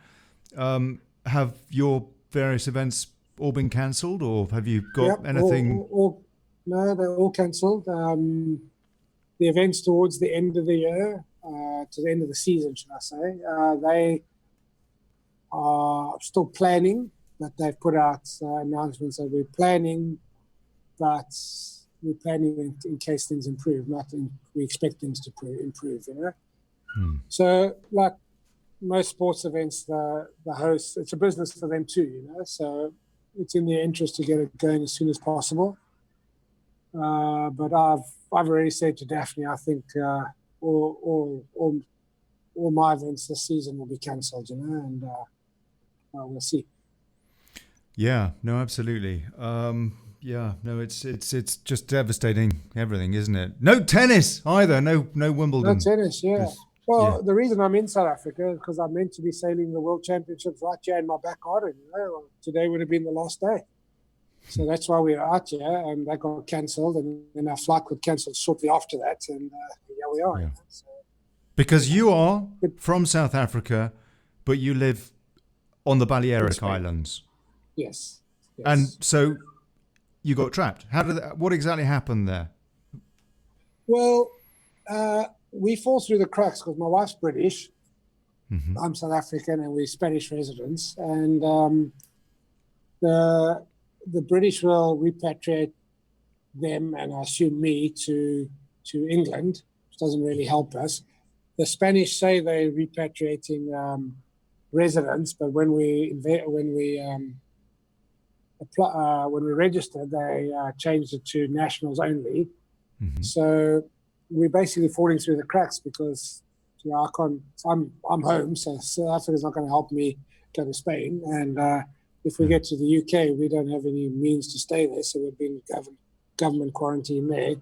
Have your various events all been cancelled, or have you got anything? No, they're all cancelled. The events towards the end of the year, to the end of the season, should I say, they are still planning, but they've put out announcements that we're planning, but we're planning in case things improve, we expect things to improve, So, like most sports events, the host, it's a business for them too, So it's in their interest to get it going as soon as possible. But I've already said to Daphne, I think all my events this season will be cancelled, and we'll see. Yeah, no, absolutely. It's just devastating everything, isn't it? No tennis either. No Wimbledon. No tennis, yeah. Well, the reason I'm in South Africa is because I'm meant to be sailing the World Championships right here in my back garden. Today would have been the last day. So that's why we are out here, and that got cancelled, and then our flight got cancelled shortly after that, and here we are. Yeah. Because you are from South Africa, but you live on the Balearic Islands. Yes. And so you got trapped. What exactly happened there? Well, we fall through the cracks because my wife's British. Mm-hmm. I'm South African, and we're Spanish residents. And the British will repatriate them, and I assume me, to England, which doesn't really help us. The Spanish say they're repatriating residents, but when we registered, they changed it to nationals only. Mm-hmm. So we're basically falling through the cracks because I can't. I'm home, so South Africa's not going to help me go to Spain. And if we get to the UK, we don't have any means to stay there, so we've been government quarantine there.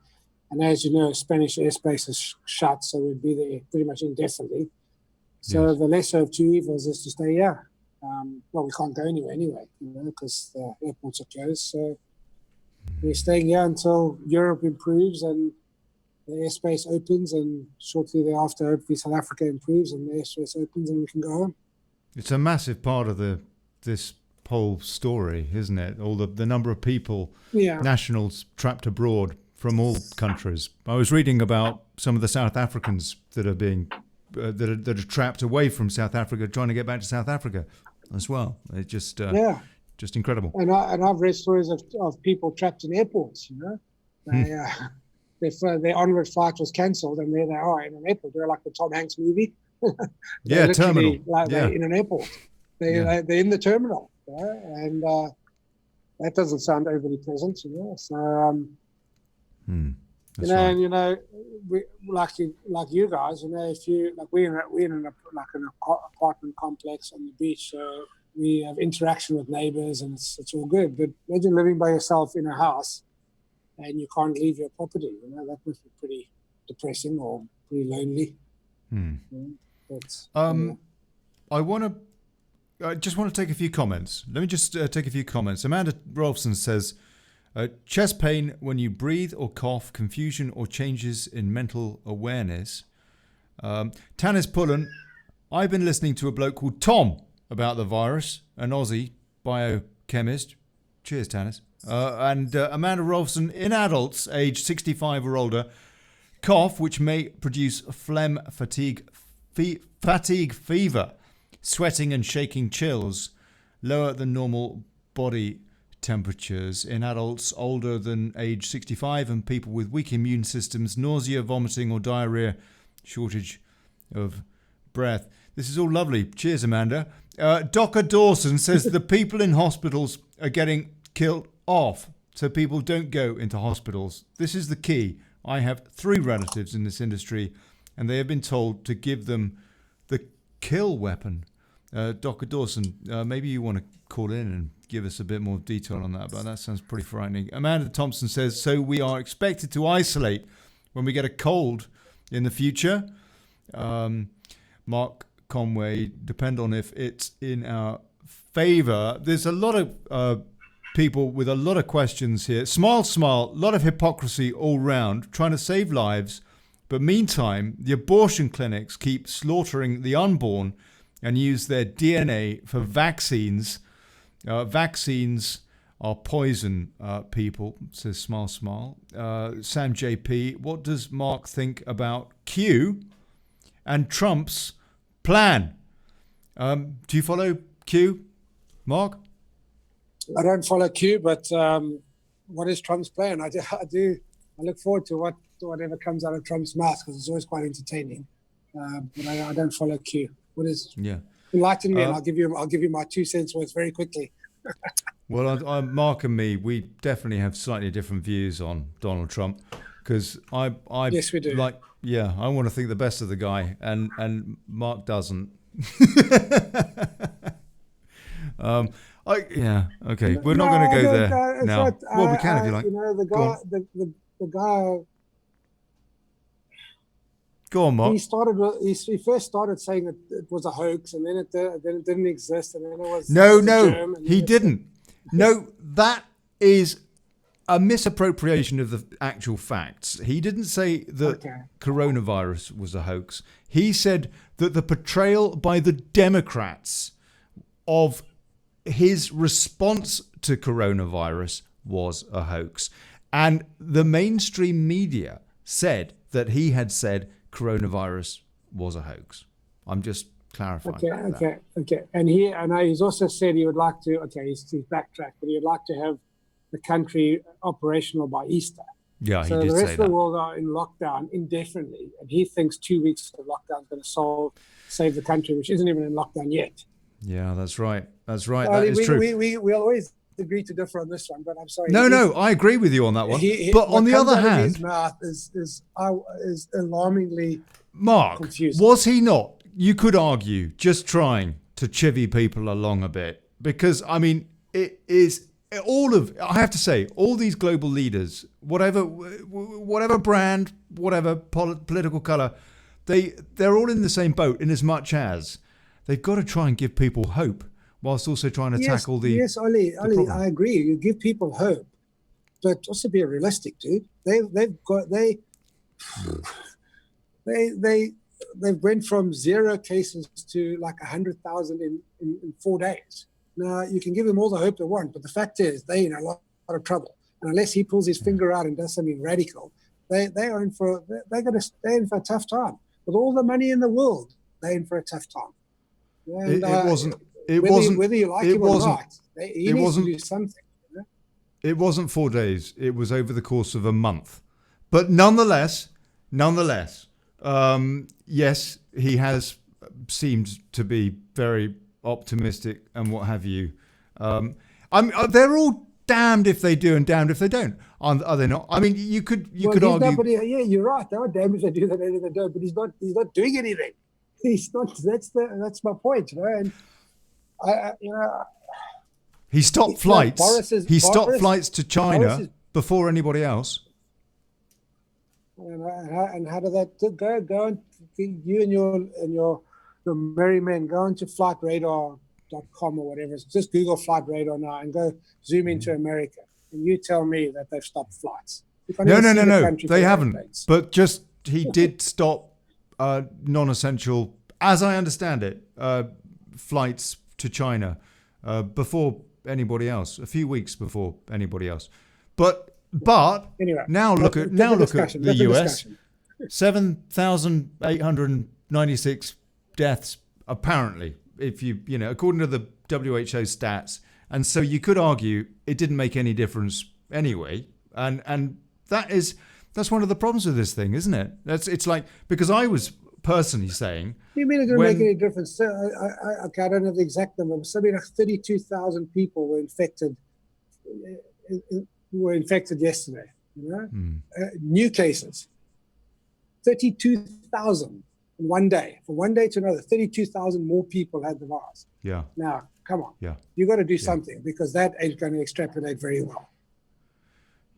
And as you know, Spanish airspace is shut, so we'd be there pretty much indefinitely. So Yes. the lesser of two evils is to stay here. Well, we can't go anywhere anyway, because the airports are closed. So we're staying here until Europe improves and the airspace opens, and shortly thereafter, hopefully South Africa improves and the airspace opens and we can go home. It's a massive part of this whole story, isn't it? All the number of people, nationals trapped abroad from all countries. I was reading about some of the South Africans that are being that are trapped away from South Africa, trying to get back to South Africa as well. It's just incredible. And I've read stories of people trapped in airports. Their onward flight was cancelled, and there they are in an airport. They're like the Tom Hanks movie. Terminal. They're in an airport. They're in the terminal, and that doesn't sound overly pleasant. So we like you guys. If you we're in an apartment complex on the beach, so we have interaction with neighbors, and it's all good. But imagine living by yourself in a house, and you can't leave your property. That must be pretty depressing or pretty lonely. I just want to take a few comments. Let me just take a few comments. Amanda Rolfson says, chest pain when you breathe or cough, confusion or changes in mental awareness. Tanis Pullen, I've been listening to a bloke called Tom about the virus, an Aussie biochemist. Cheers, Tanis. And Amanda Rolfson, in adults aged 65 or older, cough, which may produce phlegm, fatigue, fever, sweating and shaking chills, lower than normal body temperatures in adults older than age 65 and people with weak immune systems, nausea, vomiting or diarrhea, shortage of breath. This is all lovely. Cheers, Amanda. Dr. Dawson says the people in hospitals are getting killed off, so people don't go into hospitals. This is the key. I have 3 relatives in this industry, and they have been told to give them the kill weapon. Dr. Dawson, maybe you want to call in and give us a bit more detail on that, but that sounds pretty frightening. Amanda Thompson says, so we are expected to isolate when we get a cold in the future. Mark Conway, depend on if it's in our favour. There's a lot of people with a lot of questions here. Smile, a lot of hypocrisy all round, trying to save lives. But meantime, the abortion clinics keep slaughtering the unborn and use their DNA for vaccines. Vaccines are poison, people, says Smile. Sam JP, what does Mark think about Q and Trump's plan? Do you follow Q, Mark? I don't follow Q, but what is Trump's plan? I do. I look forward to whatever comes out of Trump's mouth because it's always quite entertaining. But I don't follow Q. What is? Yeah. Enlighten me, and I'll give you my 2 cents worth very quickly. Well, Mark and me, we definitely have slightly different views on Donald Trump because I yes, we do. I want to think the best of the guy, and Mark doesn't. Okay, we're not going to go there now. We can if you like. The guy. Go on, Mark. He first started saying that it was a hoax, and then it didn't exist, and then it was no, he didn't. No, that is a misappropriation of the actual facts. He didn't say that coronavirus was a hoax. He said that the portrayal by the Democrats of his response to coronavirus was a hoax. And the mainstream media said that he had said coronavirus was a hoax. I'm just clarifying. Okay. And he's also said he would like to, he's backtracked, but he would like to have the country operational by Easter. Yeah, so he did say that. So the rest of the world are in lockdown indefinitely, and he thinks 2 weeks of lockdown is going to save the country, which isn't even in lockdown yet. Yeah, that's right. That is true. We always agree to differ on this one, but I'm sorry. No, I agree with you on that one. But on the other hand, his mouth is alarmingly Marc, confusing. Was he not? You could argue just trying to chivvy people along a bit, because I mean, it is I have to say, all these global leaders, whatever brand, whatever political color, they're all in the same boat, in as much as they've got to try and give people hope whilst also trying to tackle the. Yes, Olly, I agree. You give people hope, but also be realistic, dude. They went from 0 cases to like 100,000 in 4 days. Now you can give them all the hope they want, but the fact is they're in a lot of trouble. And unless he pulls his finger out and does something radical, they're going to stay in for a tough time. With all the money in the world, they're in for a tough time. And, whether you like him or not, he needs to do something. You know? It wasn't 4 days. It was over the course of a month. But nonetheless, yes, he has seemed to be very optimistic and what have you. They're all damned if they do and damned if they don't. Are they not? I mean, you could argue. Yeah, you're right. They are damned if they do, and if they don't. But he's not doing anything. He's not. That's my point. You know? And he stopped flights. Stopped flights to China before anybody else. And how did that go? Go and you and your merry men go into flightradar.com or whatever. Just Google flight radar now and go zoom into America. And you tell me that they've stopped flights. No. They haven't. But just he did stop non-essential, as I understand it, flights to China before anybody else. A few weeks before anybody else. But anyway, now look at the US. 7,896 deaths apparently, if you according to the WHO stats. And so you could argue it didn't make any difference anyway. And that's one of the problems with this thing, isn't it? It's like, because I was personally saying, you mean it didn't make any difference? So, I don't know the exact number, but something like 32,000 people were infected. Yesterday, new cases, 32,000 in one day. From one day to another, 32,000 more people had the virus. Yeah. Now, come on. Yeah. You got to do something, because that ain't going to extrapolate very well.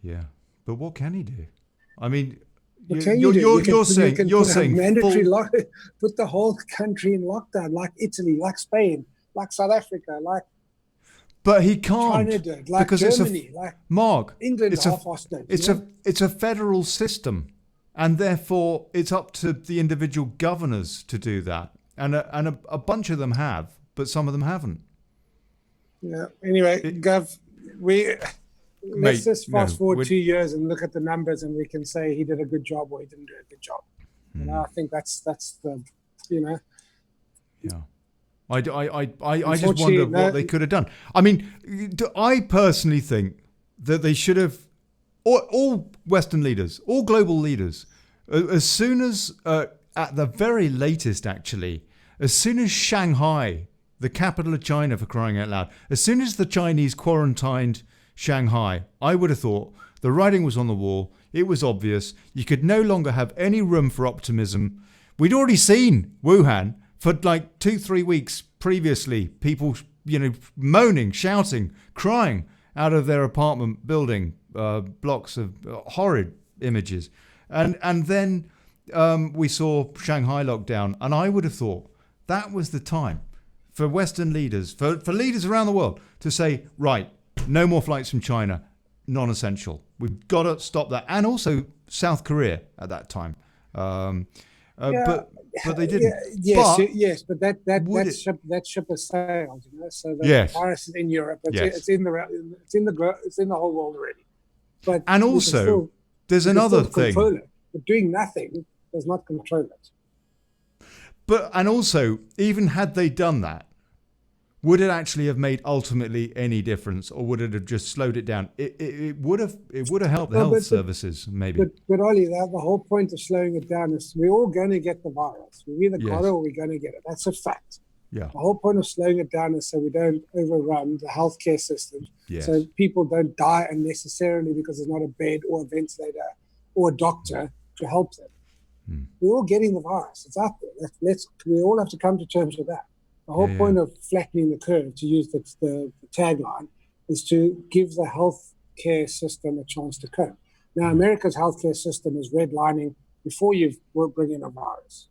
Yeah, but what can he do? I mean, you're saying mandatory put the whole country in lockdown, like Italy, like Spain, like South Africa, like. But he can't, China did, like because Germany, like Marc. England. It's a federal system, and therefore it's up to the individual governors to do that. And a bunch of them have, but some of them haven't. Yeah. Anyway, Gov, let's just fast forward 2 years and look at the numbers, and we can say he did a good job or he didn't do a good job. And I think that's the. Yeah. I just wonder what they could have done. I mean, I personally think that they should have, all Western leaders, all global leaders, as soon as, at the very latest actually, as soon as Shanghai, the capital of China for crying out loud, as soon as the Chinese quarantined Shanghai, I would have thought the writing was on the wall. It was obvious. You could no longer have any room for optimism. We'd already seen Wuhan. For like 2-3 weeks previously, people, moaning, shouting, crying out of their apartment building, blocks of horrid images. And then we saw Shanghai lockdown. And I would have thought that was the time for Western leaders, for leaders around the world to say, right, no more flights from China, non-essential. We've got to stop that. And also South Korea at that time. But they didn't. Yes, But yes, but would that ship has sailed. So the Yes. virus is in Europe. Yes. It's in the whole world already. But And we can also, still- there's we can another still thing. control it. But doing nothing does not control it. And also, even had they done that, would it actually have made ultimately any difference, or would it have just slowed it down? It would have helped the health services, maybe. But Olly, the whole point of slowing it down is we're all going to get the virus. We either got it or we're going to get it. That's a fact. Yeah. The whole point of slowing it down is so we don't overrun the healthcare system. Yes. So people don't die unnecessarily because there's not a bed or a ventilator or a doctor to help them. We're all getting the virus. It's out there. We all have to come to terms with that. The whole point of flattening the curve, to use the tagline, is to give the healthcare system a chance to cope. Now, America's healthcare system is redlining before you bring in a virus,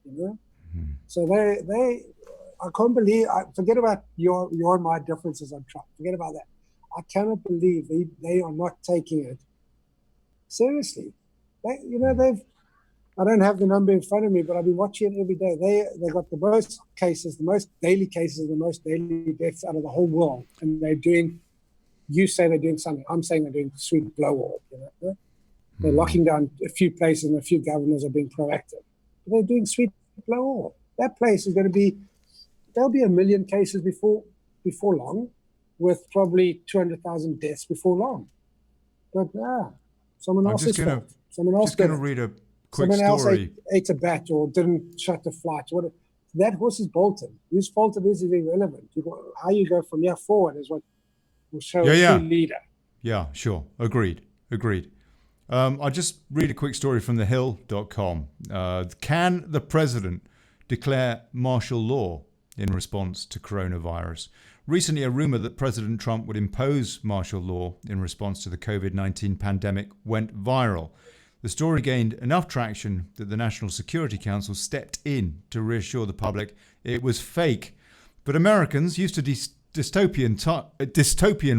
So I can't believe, forget about your and my differences on Trump. Forget about that. I cannot believe they are not taking it seriously. I don't have the number in front of me, but I've been watching it every day. They got the most cases, the most daily cases, the most daily deaths out of the whole world. And they're doing, you say they're doing something. I'm saying they're doing sweet blow-off. They're locking down a few places and a few governors are being proactive. But they're doing sweet blow-off. That place is going to be, there'll be 1 million cases before long, with probably 200,000 deaths before long. But someone else is fault. Someone else going to read a quick Someone story. else ate a bat or didn't shut the flight. That horse is bolted. Whose fault it is irrelevant. How you go from here forward is what will show a true leader. Yeah, sure. Agreed. I'll just read a quick story from thehill.com. Can the president declare martial law in response to coronavirus? Recently, a rumor that President Trump would impose martial law in response to the COVID-19 pandemic went viral. The story gained enough traction that the National Security Council stepped in to reassure the public it was fake. But Americans used to dystopian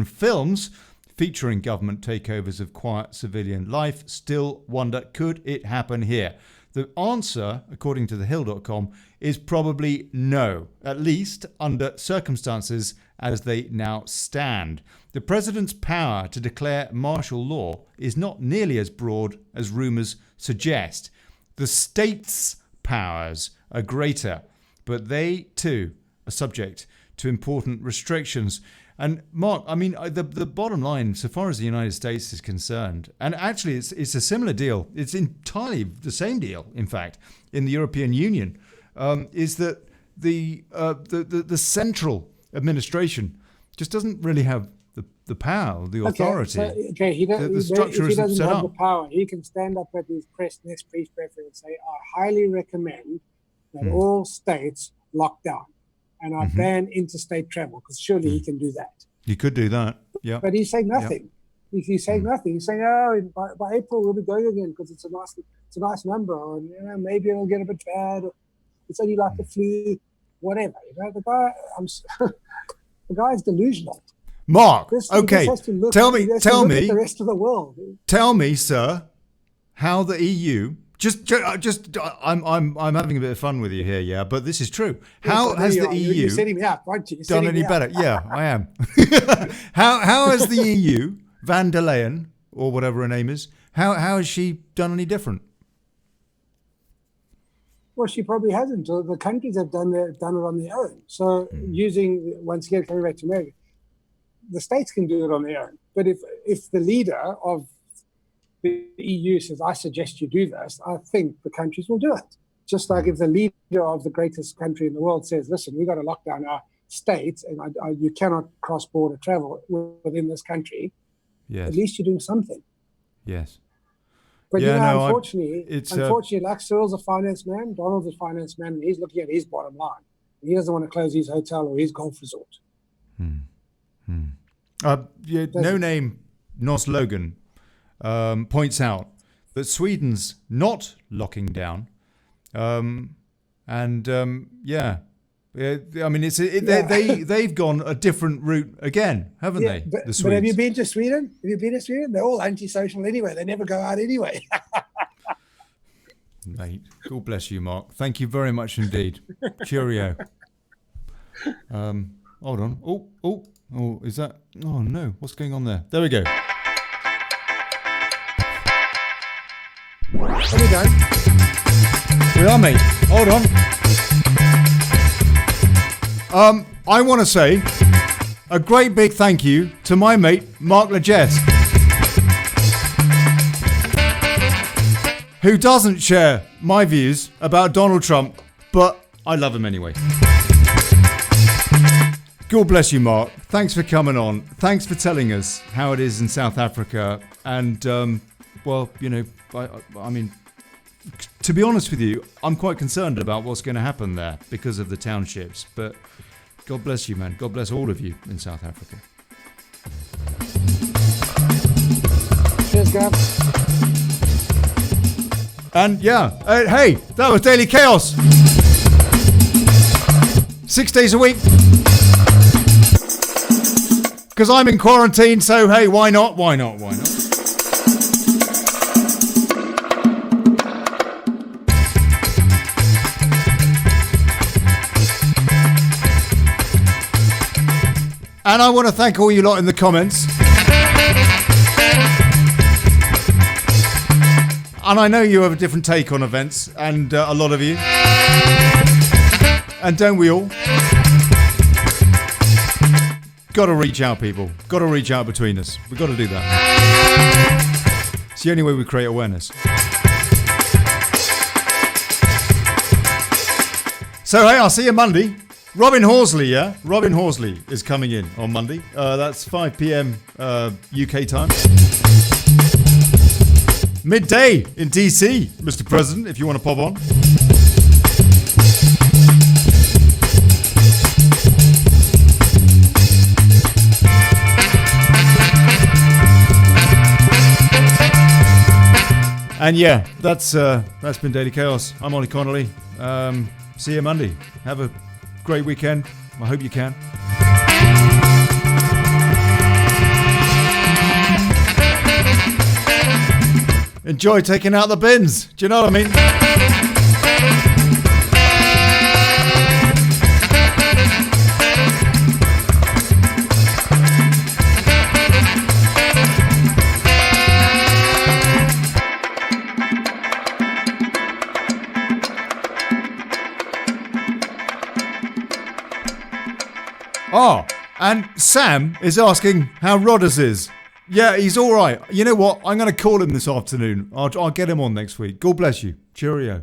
films featuring government takeovers of quiet civilian life still wonder, could it happen here? The answer, according to thehill.com, is probably no, at least under circumstances as they now stand. The president's power to declare martial law is not nearly as broad as rumours suggest. The state's powers are greater, but they too are subject to important restrictions. And Mark, I mean, the bottom line, so far as the United States is concerned, and actually it's a similar deal, it's entirely the same deal, in fact, in the European Union, is that the central administration just doesn't really have the power, the authority. The structure if he doesn't set have up. the power, he can stand up at his next press conference and say, I highly recommend that all states lock down and I ban interstate travel, because surely he can do that. You could do that, yeah. But he's saying nothing. He's saying nothing. He's saying, by April we'll be going again because it's a nice number, and maybe it'll get a bit bad. It's only like the flu, whatever. The guy's delusional. Mark, okay, tell me, at the rest of the world. Tell me, sir, how the EU. I'm having a bit of fun with you here, yeah, but this is true. How has the EU You're setting me up, aren't you? done any better? Yeah, I am. How has the EU, Van der Leyen, or whatever her name is, how has she done any different? Well, she probably hasn't. The countries have done it on their own. So using, once again, coming back to America, the states can do it on their own. But if the leader of the EU says, I suggest you do this, I think the countries will do it. Just like if the leader of the greatest country in the world says, listen, we've got to lock down our states and you cannot cross-border travel within this country, at least you're doing something. Yes. But unfortunately, like Cyril's a finance man, Donald's a finance man, and he's looking at his bottom line. He doesn't want to close his hotel or his golf resort. No name, Nos Logan points out that Sweden's not locking down, I mean, they've gone a different route again, haven't they? But the Swedes. But have you been to Sweden? They're all antisocial anyway. They never go out anyway. Mate, God bless you, Mark. Thank you very much indeed. Cheerio. Hold on. Oh, is that? Oh no, what's going on there? There we go. There we go. We are, mate. Hold on. I want to say a great big thank you to my mate, Marc Lagesse, who doesn't share my views about Donald Trump, but I love him anyway. God bless you, Mark. Thanks for coming on. Thanks for telling us how it is in South Africa. And, well, you know, I mean, to be honest with you, I'm quite concerned about what's going to happen there because of the townships. But God bless you, man. God bless all of you in South Africa. Cheers, Gav. And yeah, hey, that was Daily Chaos. 6 days a week. Because I'm in quarantine, so hey, why not? Why not? Why not? And I want to thank all you lot in the comments. And I know you have a different take on events, and a lot of you. And don't we all? Got to reach out, people. Got to reach out between us. We've got to do that. It's the only way we create awareness. So, hey, I'll see you Monday. Robin Horsley, yeah? Robin Horsley is coming in on Monday. That's 5 p.m. UK time. Midday in DC, Mr. President, if you want to pop on. And yeah, that's been Daily Chaos. I'm Olly Connelly. See you Monday. Have a great weekend. I hope you can. Enjoy taking out the bins. Do you know what I mean? Oh, and Sam is asking how Rodders is. Yeah, he's all right. You know what? I'm going to call him this afternoon. I'll get him on next week. God bless you. Cheerio.